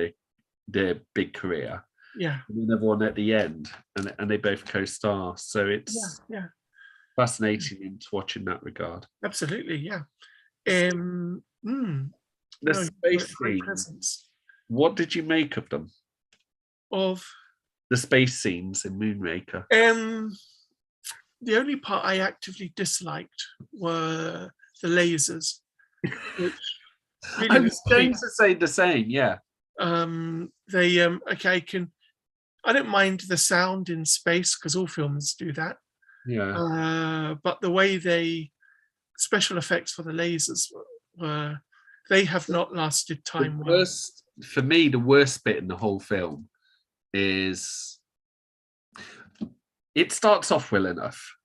their big career. Yeah. And another one at the end, and they both co-star. So it's fascinating to watch in that regard. Absolutely, yeah. The space scenes. What did you make of them? Of the space scenes in Moonraker? The only part I actively disliked were the lasers. Which really I was going to say the same, yeah. I don't mind the sound in space because all films do that. Yeah. But the way special effects for the lasers they have not lasted time well. For me, the worst bit in the whole film is it starts off well enough.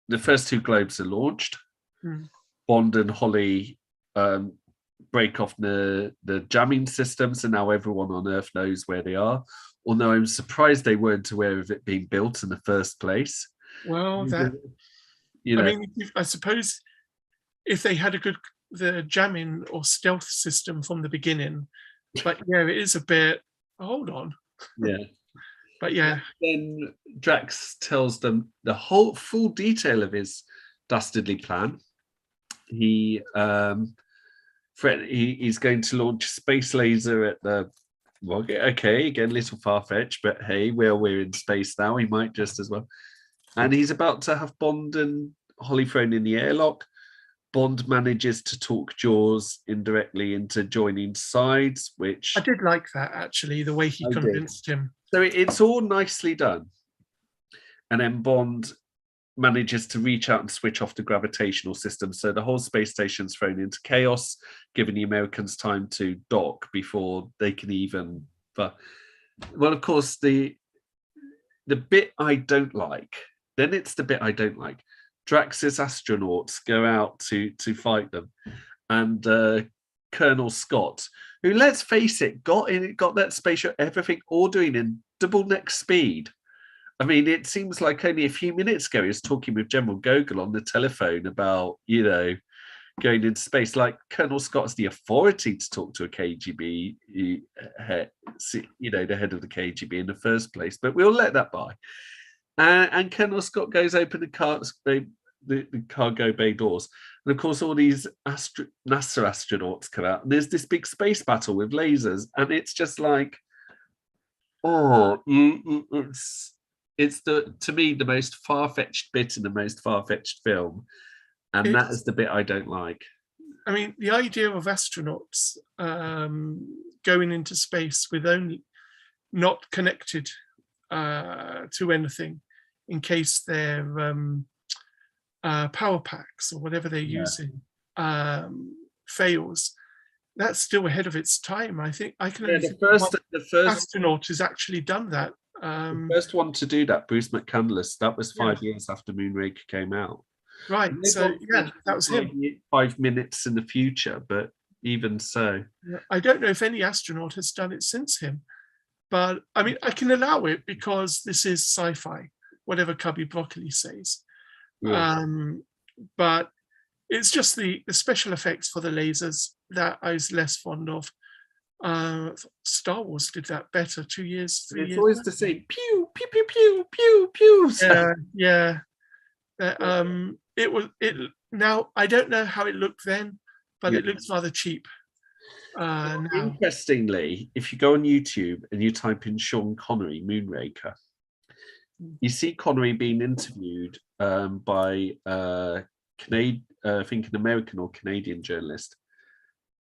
The first 2 globes are launched. Bond and Holly break off the jamming system, so now everyone on Earth knows where they are. Although I'm surprised they weren't aware of it being built in the first place. Well, I mean, I suppose if they had the jamming or stealth system from the beginning, but yeah, it is a bit. Hold on. Yeah. But yeah. Then Drax tells them the whole full detail of his dastardly plan. He's going to launch a space laser at the. Well, okay, again, a little far-fetched, but hey, we're in space now. He might just as well. And he's about to have Bond and Holly thrown in the airlock. Bond manages to talk Jaws indirectly into joining sides, which... I did like that, actually, the way he convinced him. So it's all nicely done. And then Bond manages to reach out and switch off the gravitational system. So the whole space station's thrown into chaos, giving the Americans time to dock before they can even... Well, of course, the bit I don't like, then it's the bit I don't like. Drax's astronauts go out to fight them. And Colonel Scott, who, let's face it, got that spaceship, everything ordering in double neck speed. I mean, it seems like only a few minutes ago he was talking with General Gogol on the telephone about, going into space. Like, Colonel Scott's the authority to talk to a KGB, the head of the KGB in the first place, but we'll let that by. And Colonel Scott goes open the cargo bay doors. And of course, all these NASA astronauts come out, and there's this big space battle with lasers, and it's just like, it's to me the most far-fetched bit in the most far-fetched film, and that is the bit I don't like. I mean, the idea of astronauts going into space with only not connected to anything in case their power packs or whatever they're using fails, that's still ahead of its time. I think I can only think the first astronaut has actually done that. The first one to do that, Bruce McCandless, that was 5 years after Moonraker came out. Right. So yeah, that was him. 5 minutes in the future, but even so, I don't know if any astronaut has done it since him. But I mean, I can allow it because this is sci-fi, whatever Cubby Broccoli says. Yeah. But it's just the special effects for the lasers that I was less fond of. Star Wars did that better 2 years, 3 years. It's always the same. Pew, pew, pew, pew, pew, pew. Yeah. Now I don't know how it looked then, but it looks rather cheap. Now. Interestingly, if you go on YouTube and you type in Sean Connery Moonraker, you see Connery being interviewed by I think an American or Canadian journalist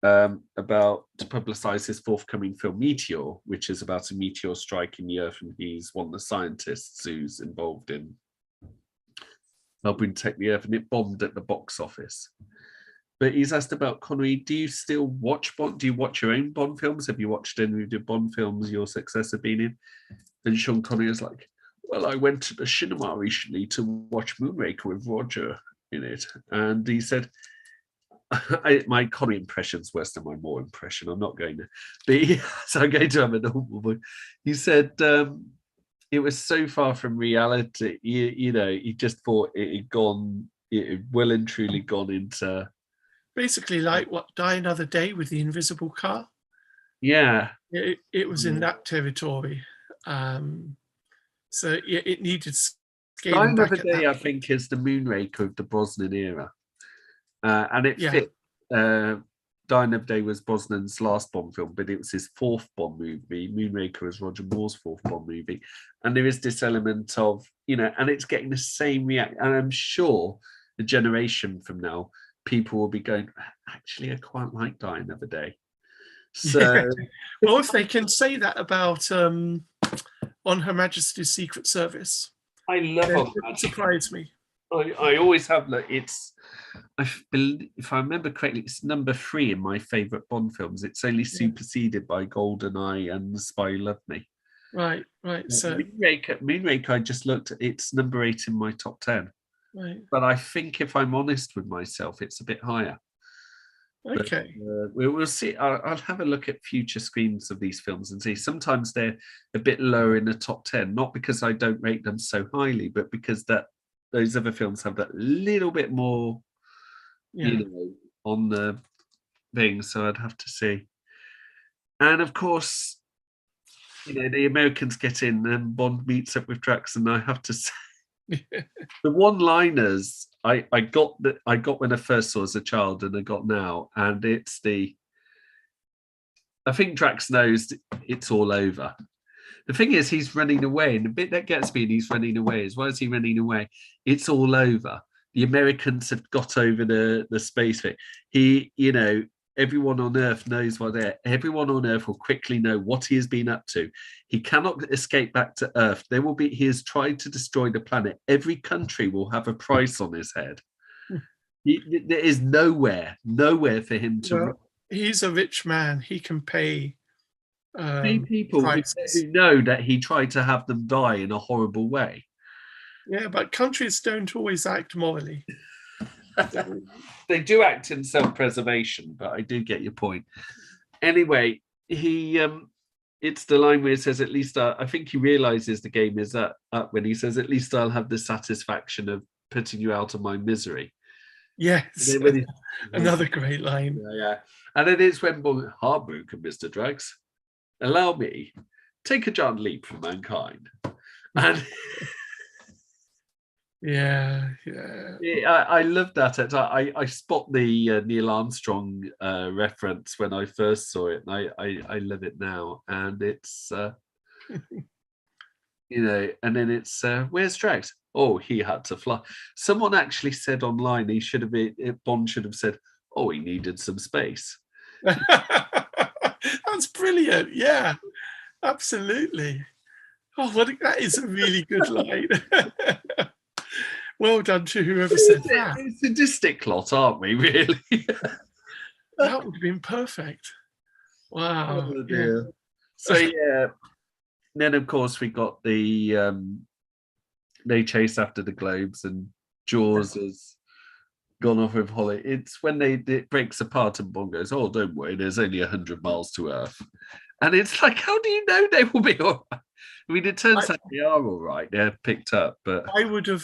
about to publicize his forthcoming film Meteor, which is about a meteor striking the Earth, and he's one of the scientists who's involved in helping detect the Earth, and it bombed at the box office. But he's asked about Connery, do you still watch Bond? Do you watch your own Bond films? Have you watched any of the Bond films your successor been in? And Sean Connery is like, well, I went to the cinema recently to watch Moonraker with Roger in it. And he said, my Connery impression's worse than my Moore impression. I'm not going to be, so I'm going to have a normal one. He said, it was so far from reality. You know, he just thought it had well and truly gone into... Basically, like what, Die Another Day with the invisible car? Yeah. It was in that territory. So it needed scaling back. Die Another Day, I think, is the Moonraker of the Brosnan era. And it fit. Die Another Day was Brosnan's last Bond film, but it was his fourth Bond movie. Moonraker was Roger Moore's fourth Bond movie. And there is this element of, and it's getting the same reaction. And I'm sure a generation from now, people will be going, actually, I quite like Die Another Day. So, well, if they can say that about On Her Majesty's Secret Service, I love it. It surprised me. I always have. If I remember correctly, it's number 3 in my favourite Bond films. It's only superseded by GoldenEye and The Spy Who Loved Me. Right. So Moonraker, I just looked at, it's number 8 in my top 10. Right. But I think if I'm honest with myself, it's a bit higher. Okay. But, we'll see. I'll have a look at future screens of these films and see. Sometimes they're a bit lower in the top 10, not because I don't rate them so highly, but because those other films have that little bit more, on the thing. So I'd have to see. And of course, the Americans get in and Bond meets up with Drax, and I have to say, the one-liners I got when I first saw as a child, and I got now, and it's I think Drax knows it's all over. The thing is, he's running away, and the bit that gets me, and he's running away, is why is he running away? It's all over. The Americans have got over the space thing. Everyone on Earth knows everyone on Earth will quickly know what he has been up to. He cannot escape back to Earth. He has tried to destroy the planet. Every country will have a price on his head. There is nowhere for him to... Well, he's a rich man. He can pay people who know that he tried to have them die in a horrible way. Yeah, but countries don't always act morally. They do act in self-preservation, but I do get your point. Anyway, it's the line where it says, at least I think he realizes the game is up when he says, at least I'll have the satisfaction of putting you out of my misery. Yes. Another great line. Yeah. And then it's when heartbroken, Mr. Drax, allow me, take a giant leap for mankind. And Yeah. I love that. I spot the Neil Armstrong reference when I first saw it, and I love it now. And it's and then it's where's Drax? Oh, he had to fly. Someone actually said online Bond should have said, oh, he needed some space. That's brilliant. Yeah, absolutely. Oh, that is a really good line. Well done to whoever said that. We're sadistic lot, aren't we, really? That would have been perfect. Wow. Oh, dear. Yeah. So, then, of course, we got the... they chase after the globes, and Jaws has gone off with Holly. It's when it breaks apart and Bond goes, oh, don't worry, there's only 100 miles to Earth. And it's like, how do you know they will be all right? I mean, it turns out they are all right. They're picked up, but I would have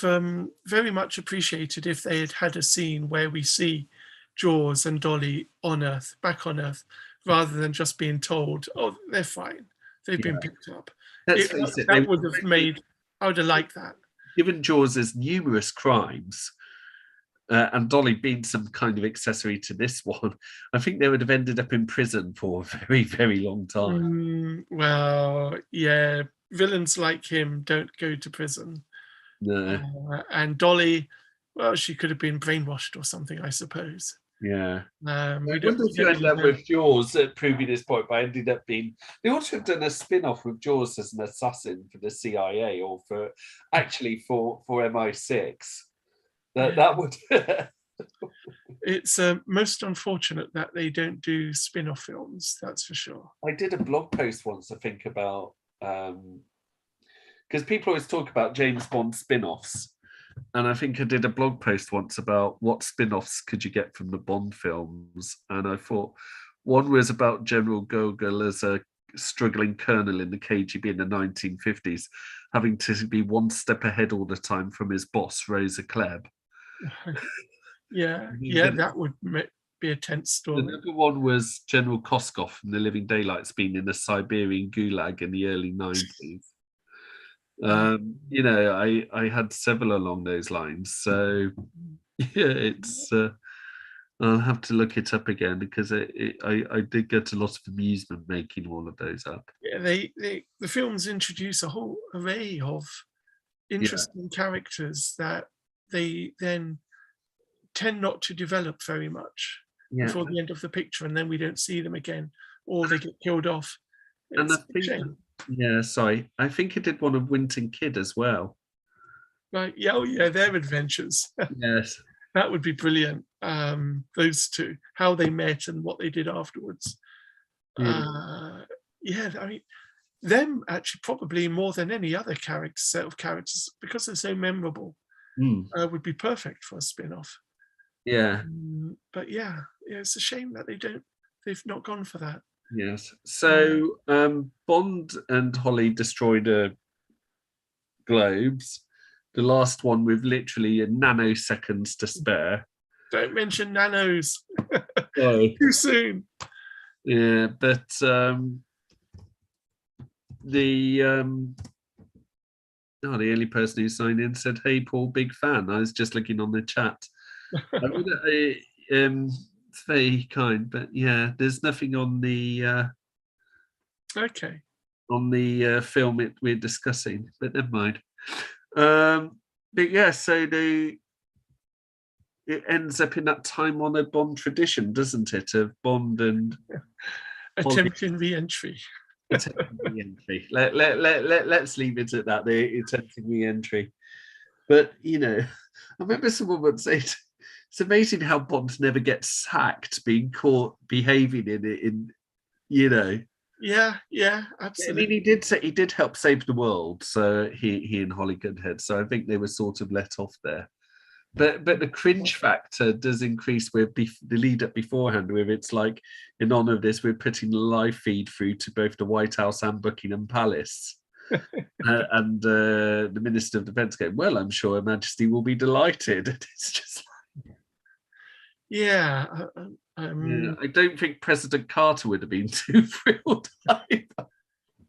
very much appreciated if they had a scene where we see Jaws and Dolly on Earth, back on Earth, rather than just being told, "Oh, they're fine. They've been picked up." That would have made. I would have liked that. Given Jaws' numerous crimes, and Dolly being some kind of accessory to this one, I think they would have ended up in prison for a very, very long time. Well, yeah. villains like him don't go to prison. No. And Dolly, well, she could have been brainwashed or something, I suppose. Yeah. We I don't, wonder we if you don't end really up know. with Jaws proving this point, but ended up being. They ought to have done a spin-off with Jaws as an assassin for the CIA, or for MI6. That would. It's most unfortunate that they don't do spin-off films, that's for sure. I did a blog post once, I think, about because people always talk about James Bond spin-offs, and I think I did a blog post once about what spin-offs could you get from the Bond films, and I thought one was about General Gogol as a struggling colonel in the KGB in the 1950s, having to be one step ahead all the time from his boss, Rosa Klebb. Yeah, that would be a tense story. The other one was General Koskov from The Living Daylights being in the Siberian Gulag in the early 90s. I had several along those lines. So, yeah, it's. I'll have to look it up again because I did get a lot of amusement making all of those up. Yeah, the films introduce a whole array of interesting characters that they then tend not to develop very much before the end of the picture, and then we don't see them again, or they get killed off. It's a shame. Sorry. I think it did one of Winton Kid as well. Right? Yeah, their adventures. Yes, that would be brilliant. Those two, how they met and what they did afterwards. I mean, them actually probably more than any other set of characters, because they're so memorable, would be perfect for a spin-off. Yeah. But yeah, it's a shame that they've not gone for that. Yes. So Bond and Holly destroy the globes. The last one with literally nanoseconds to spare. Don't mention nanos. Too soon. Yeah, but the only person who signed in said, "Hey, Paul, big fan." I was just looking on the chat. It's very kind, but yeah, there's nothing on the on the film we're discussing, but never mind. But yeah, so it ends up in that time-honored Bond tradition, doesn't it? Of Bond and attempting re-entry. Attempting re-entry. Let's leave it at that. The attempting re-entry. But I remember someone once saying, it's amazing how Bond never gets sacked being caught behaving in. Yeah, absolutely. I mean, he did help save the world. So he and Holly Goodhead. So I think they were sort of let off there. But the cringe factor does increase with the lead up beforehand, where it's like, in honor of this, we're putting the live feed through to both the White House and Buckingham Palace. And the Minister of Defence going, well, I'm sure Her Majesty will be delighted. It's just I don't think President Carter would have been too thrilled either.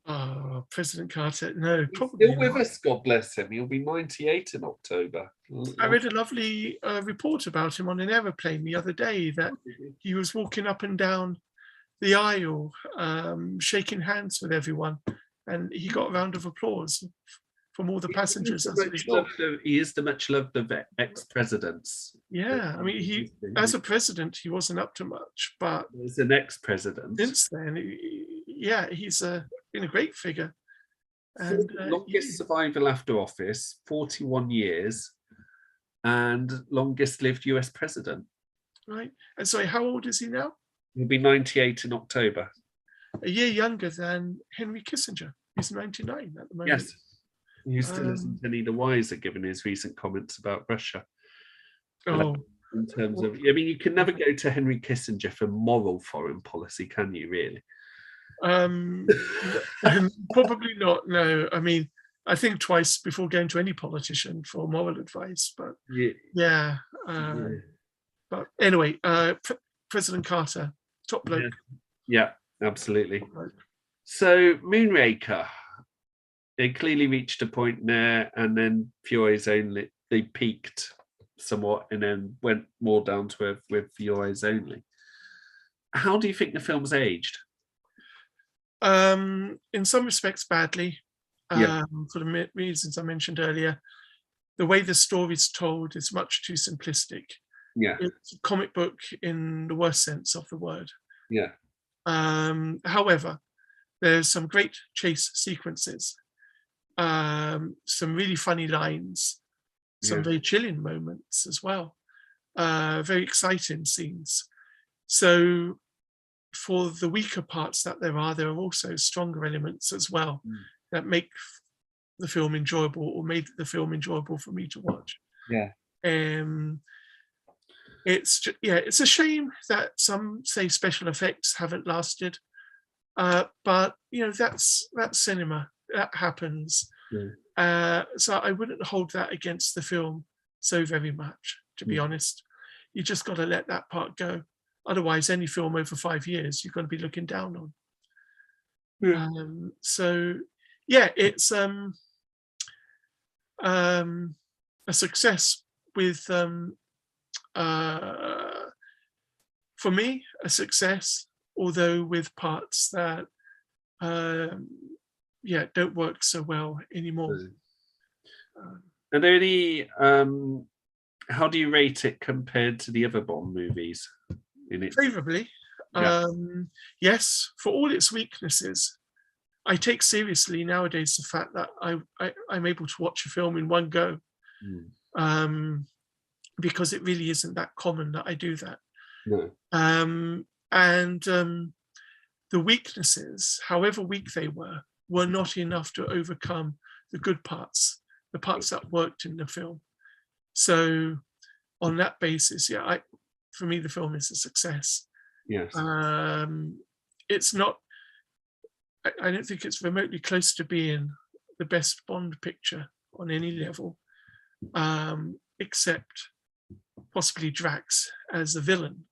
Oh, President Carter, no, He's probably still with not. us, God bless him. He'll be 98 in October. I read a lovely report about him on an aeroplane the other day, that he was walking up and down the aisle, shaking hands with everyone, and he got a round of applause from all the passengers as a result. He is the much loved of ex-presidents. Yeah, I mean, as a president, he wasn't up to much, but as an ex-president, since then, he's been a great figure. And longest survival after office, 41 years, and longest lived US president. Right. And sorry, how old is he now? He'll be 98 in October. A year younger than Henry Kissinger. He's 99 at the moment. Yes. He still isn't any the wiser given his recent comments about Russia. In terms of, I mean, you can never go to Henry Kissinger for moral foreign policy, can you, really? Probably not, no. I mean, I think twice before going to any politician for moral advice, but but anyway, President Carter, top bloke. Yeah, absolutely. So Moonraker, they clearly reached a point there, and then Fury's Only, they peaked somewhat and then went more down to earth with Fury's Only. How do you think the film's aged? In some respects badly. Yeah. for the reasons I mentioned earlier. The way the story's told is much too simplistic. Yeah. It's a comic book in the worst sense of the word. Yeah. However, there's some great chase sequences, some really funny lines, some Yeah. very chilling moments as well, very exciting scenes. So for the weaker parts that there are also stronger elements as well that make the film enjoyable, or made the film enjoyable for me to watch. Yeah. It's a shame that some say special effects haven't lasted, but that's cinema. That happens. So I wouldn't hold that against the film so very much, to be honest. You just got to let that part go. Otherwise, any film over 5 years, you're going to be looking down on. Yeah. So, yeah, it's a success with, for me, a success, although with parts that, don't work so well anymore. Are there any? How do you rate it compared to the other Bond movies? Favorably, Yeah. yes, for all its weaknesses. I take seriously nowadays the fact that I'm able to watch a film in one go, because it really isn't that common that I do that. No. And the weaknesses, however weak they were not enough to overcome the good parts, the parts that worked in the film. So on that basis, for me, the film is a success. Yes. It's not, I don't think it's remotely close to being the best Bond picture on any level, except possibly Drax as a villain.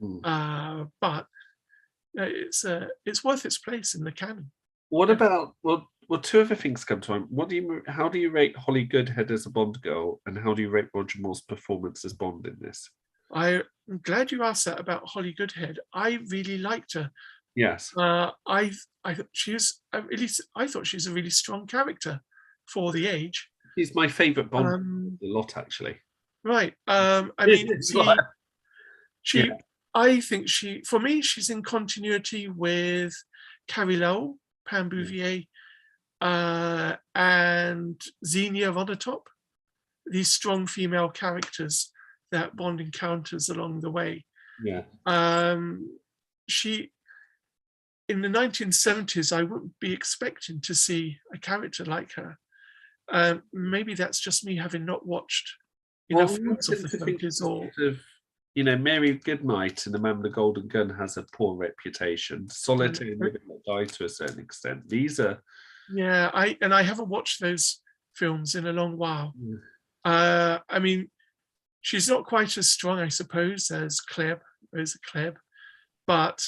But it's worth its place in the canon. What about two other things come to mind. How do you rate Holly Goodhead as a Bond girl, and how do you rate Roger Moore's performance as Bond in this? I'm glad you asked that about Holly Goodhead. I really liked her. Yes. I thought she's a really strong character for the age. She's my favourite Bond a lot, actually. Right. I mean, I think for me, she's in continuity with Carrie Lowell, Pam Bouvier, and Xenia Vondertop. These strong female characters that Bond encounters along the way. Yeah. She, in the 1970s, I wouldn't be expecting to see a character like her. Maybe that's just me having not watched enough films of the 70s. Mary Goodnight in The Man with the Golden Gun has a poor reputation. Solitaire and Living Let Die to a certain extent. These are... Yeah, I haven't watched those films in a long while. I mean, she's not quite as strong, I suppose, as Rosa Klebb, but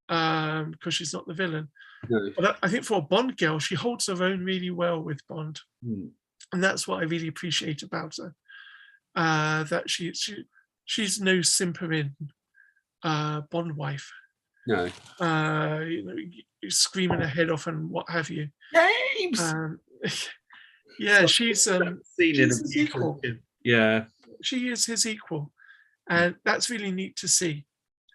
because she's not the villain. No. But I think for a Bond girl, she holds her own really well with Bond, and that's what I really appreciate about her. That she's no simpering Bond wife. No. Screaming her head off and what have you. James. She's his equal. Yeah, she is his equal, and that's really neat to see.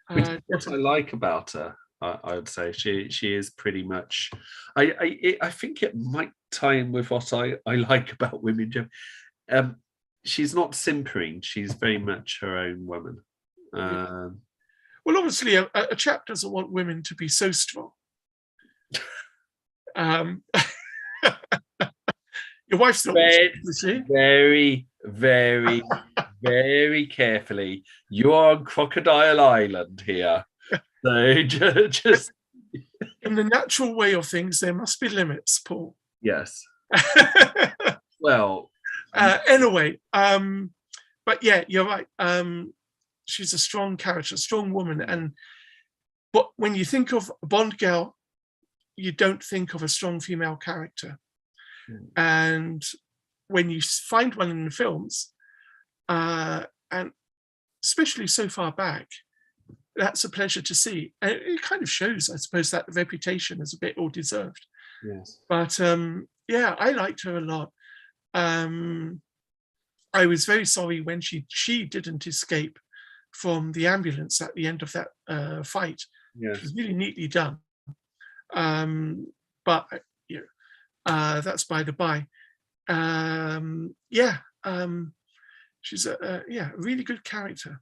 What I like about her, I would say, she is pretty much. I think it might tie in with what I like about women. She's not simpering. She's very much her own woman. Well, obviously, a chap doesn't want women to be so strong. Your wife's not watching, very, very, very carefully. You are on Crocodile Island here. So just in the natural way of things, there must be limits, Paul. Yes. Well, anyway, but yeah, you're right. She's a strong character, a strong woman, but when you think of a Bond girl, you don't think of a strong female character. And when you find one in the films, and especially so far back, that's a pleasure to see. And it kind of shows, I suppose, that the reputation is a bit all deserved. Yes. But yeah, I liked her a lot. I was very sorry when she didn't escape from the ambulance at the end of that fight. Yeah. It was really neatly done. But you know, that's by the by. Yeah, she's a really good character,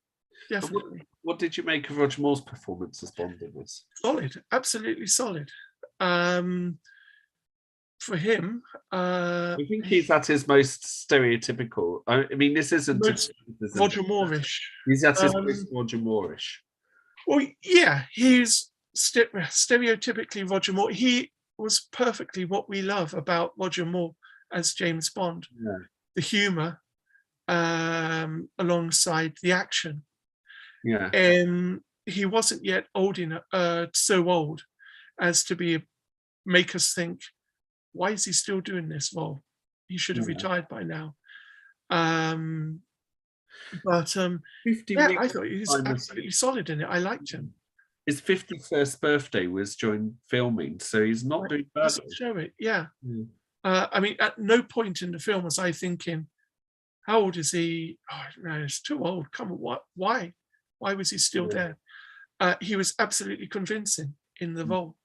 definitely. What did you make of Roger Moore's performance as Bond in this? Solid, absolutely solid. For him, I think he's at his most stereotypical. I mean, this isn't most Roger Moore-ish. He's at his most Roger Moore-ish. Well, yeah, he's stereotypically Roger Moore. He was perfectly what we love about Roger Moore as James Bond. Yeah. The humor alongside the action. Yeah. And he wasn't yet old enough, so old as to make us think, why is he still doing this role? He should have retired by now. But yeah, I thought he was absolutely solid in it. I liked him. His 51st birthday was during filming, so he's not doing bad. Doesn't show it, yeah. I mean, at no point in the film was I thinking, how old is he? Oh, no, he's too old. Come on, why? Why was he still there? He was absolutely convincing in the role.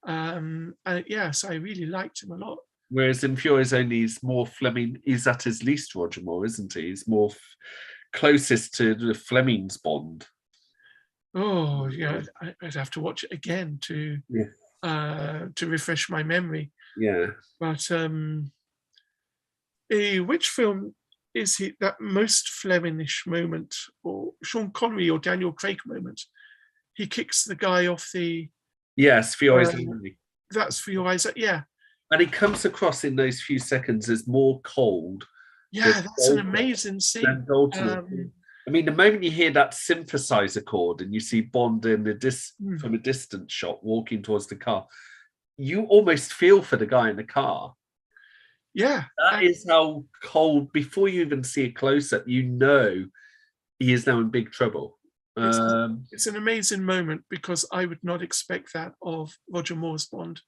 And yeah, so I really liked him a lot. Whereas in Fury's Only, he's more Fleming. He's at his least Roger Moore, isn't he? He's more closest to the Fleming's Bond. Oh, yeah, I'd have to watch it again to refresh my memory. Yeah. But which film is he that most Flemingish moment, or Sean Connery or Daniel Craig moment? He kicks the guy off the. Yes, For Your Eyes Only. That's For Your Eyes. Yeah. And he comes across in those few seconds as more cold. Yeah, that's an amazing scene. I mean, the moment you hear that synthesizer chord and you see Bond from a distant shot walking towards the car, you almost feel for the guy in the car. Yeah. That is how cold, before you even see a close-up, you know he is now in big trouble. It's an amazing moment because I would not expect that of Roger Moore's Bond.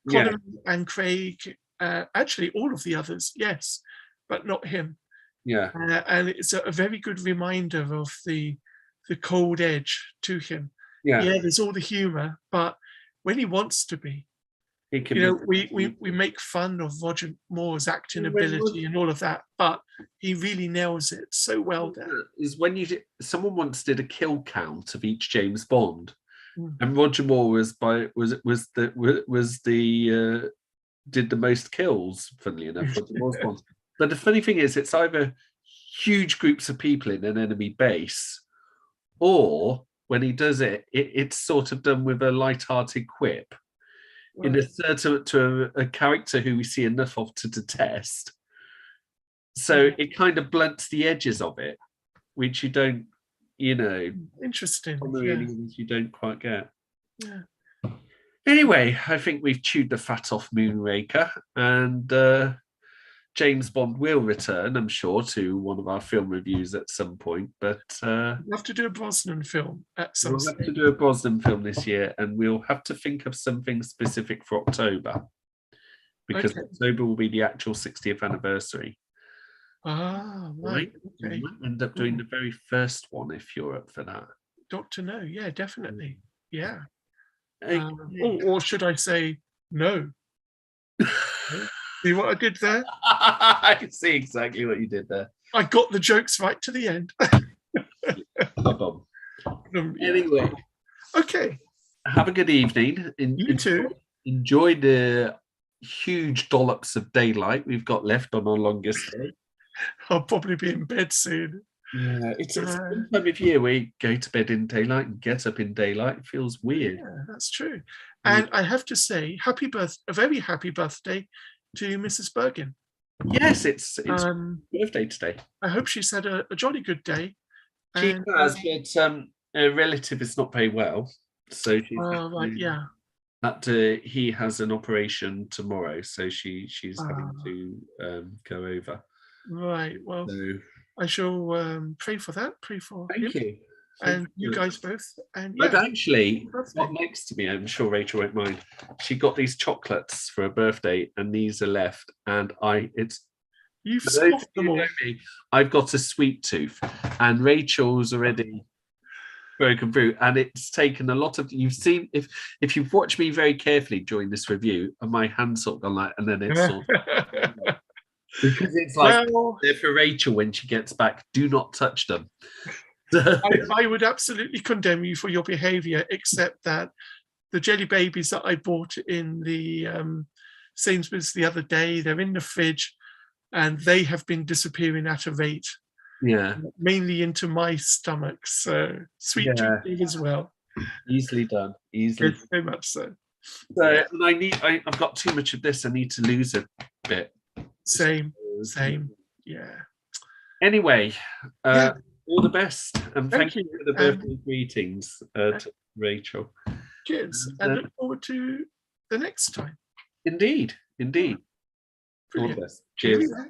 Connery and Craig, actually all of the others, yes, but not him. Yeah. And it's a very good reminder of the cold edge to him. Yeah. There's all the humor, but when he wants to be, we make fun of Roger Moore's acting ability and all of that, but he really nails it so well there. Is when someone once did a kill count of each James Bond, and Roger Moore did the most kills. Funnily enough, Roger Moore's Bond. But the funny thing is, it's either huge groups of people in an enemy base, or when he does it, it's sort of done with a light-hearted quip. In to a character who we see enough of to detest. So it kind of blunts the edges of it, which you don't, interesting. You don't quite get. Yeah. Anyway, I think we've chewed the fat off Moonraker, and James Bond will return, I'm sure, to one of our film reviews at some point. But we'll have to do a Brosnan film at some stage. We'll have to do a Brosnan film this year, and we'll have to think of something specific for October, because October will be the actual 60th anniversary. Ah, right. Okay. We might end up doing the very first one if you're up for that. Dr. No, yeah, definitely. Yeah. Okay. Or should I say no? See what I did there? I can see exactly what you did there. I got the jokes right to the end. Anyway. Okay. Have a good evening. You too. Enjoy the huge dollops of daylight we've got left on our longest day. I'll probably be in bed soon. Yeah, it's some time of year where you go to bed in daylight and get up in daylight. It feels weird. Yeah, that's true. And I have to say, a very happy birthday to Mrs. Bergen. Yes, it's birthday today. I hope she's had a jolly good day. She has, but a relative is not very well, so she's he has an operation tomorrow, so she's having to go over. Right. Well, I shall pray for that. Pray for him. Thank you. and you guys both. And I've yeah, actually birthday. got next to me. I'm sure Rachel won't mind. She got these chocolates for her birthday, and these are left. And You've for those of scoffed you them who all. know me, I've got a sweet tooth, and Rachel's already broken through, and it's taken a lot of. You've seen if you've watched me very carefully during this review, and my hands sort of gone like, and then it's sort of because it's like Well, they're for Rachel when she gets back. Do not touch them. I would absolutely condemn you for your behaviour, except that the jelly babies that I bought in the Sainsbury's the other day, they're in the fridge, and they have been disappearing at a rate. Yeah, Mainly into my stomach. So sweet tooth as well. easily done. Easily. Yes, very much so. So, and I've got too much of this. I need to lose a bit. Same. Yeah. Anyway, Yeah. all the best, and thank you you. for the birthday greetings to Rachel. Cheers, and look forward to the next time. Indeed. All the Brilliant. best. Cheers. Cheers.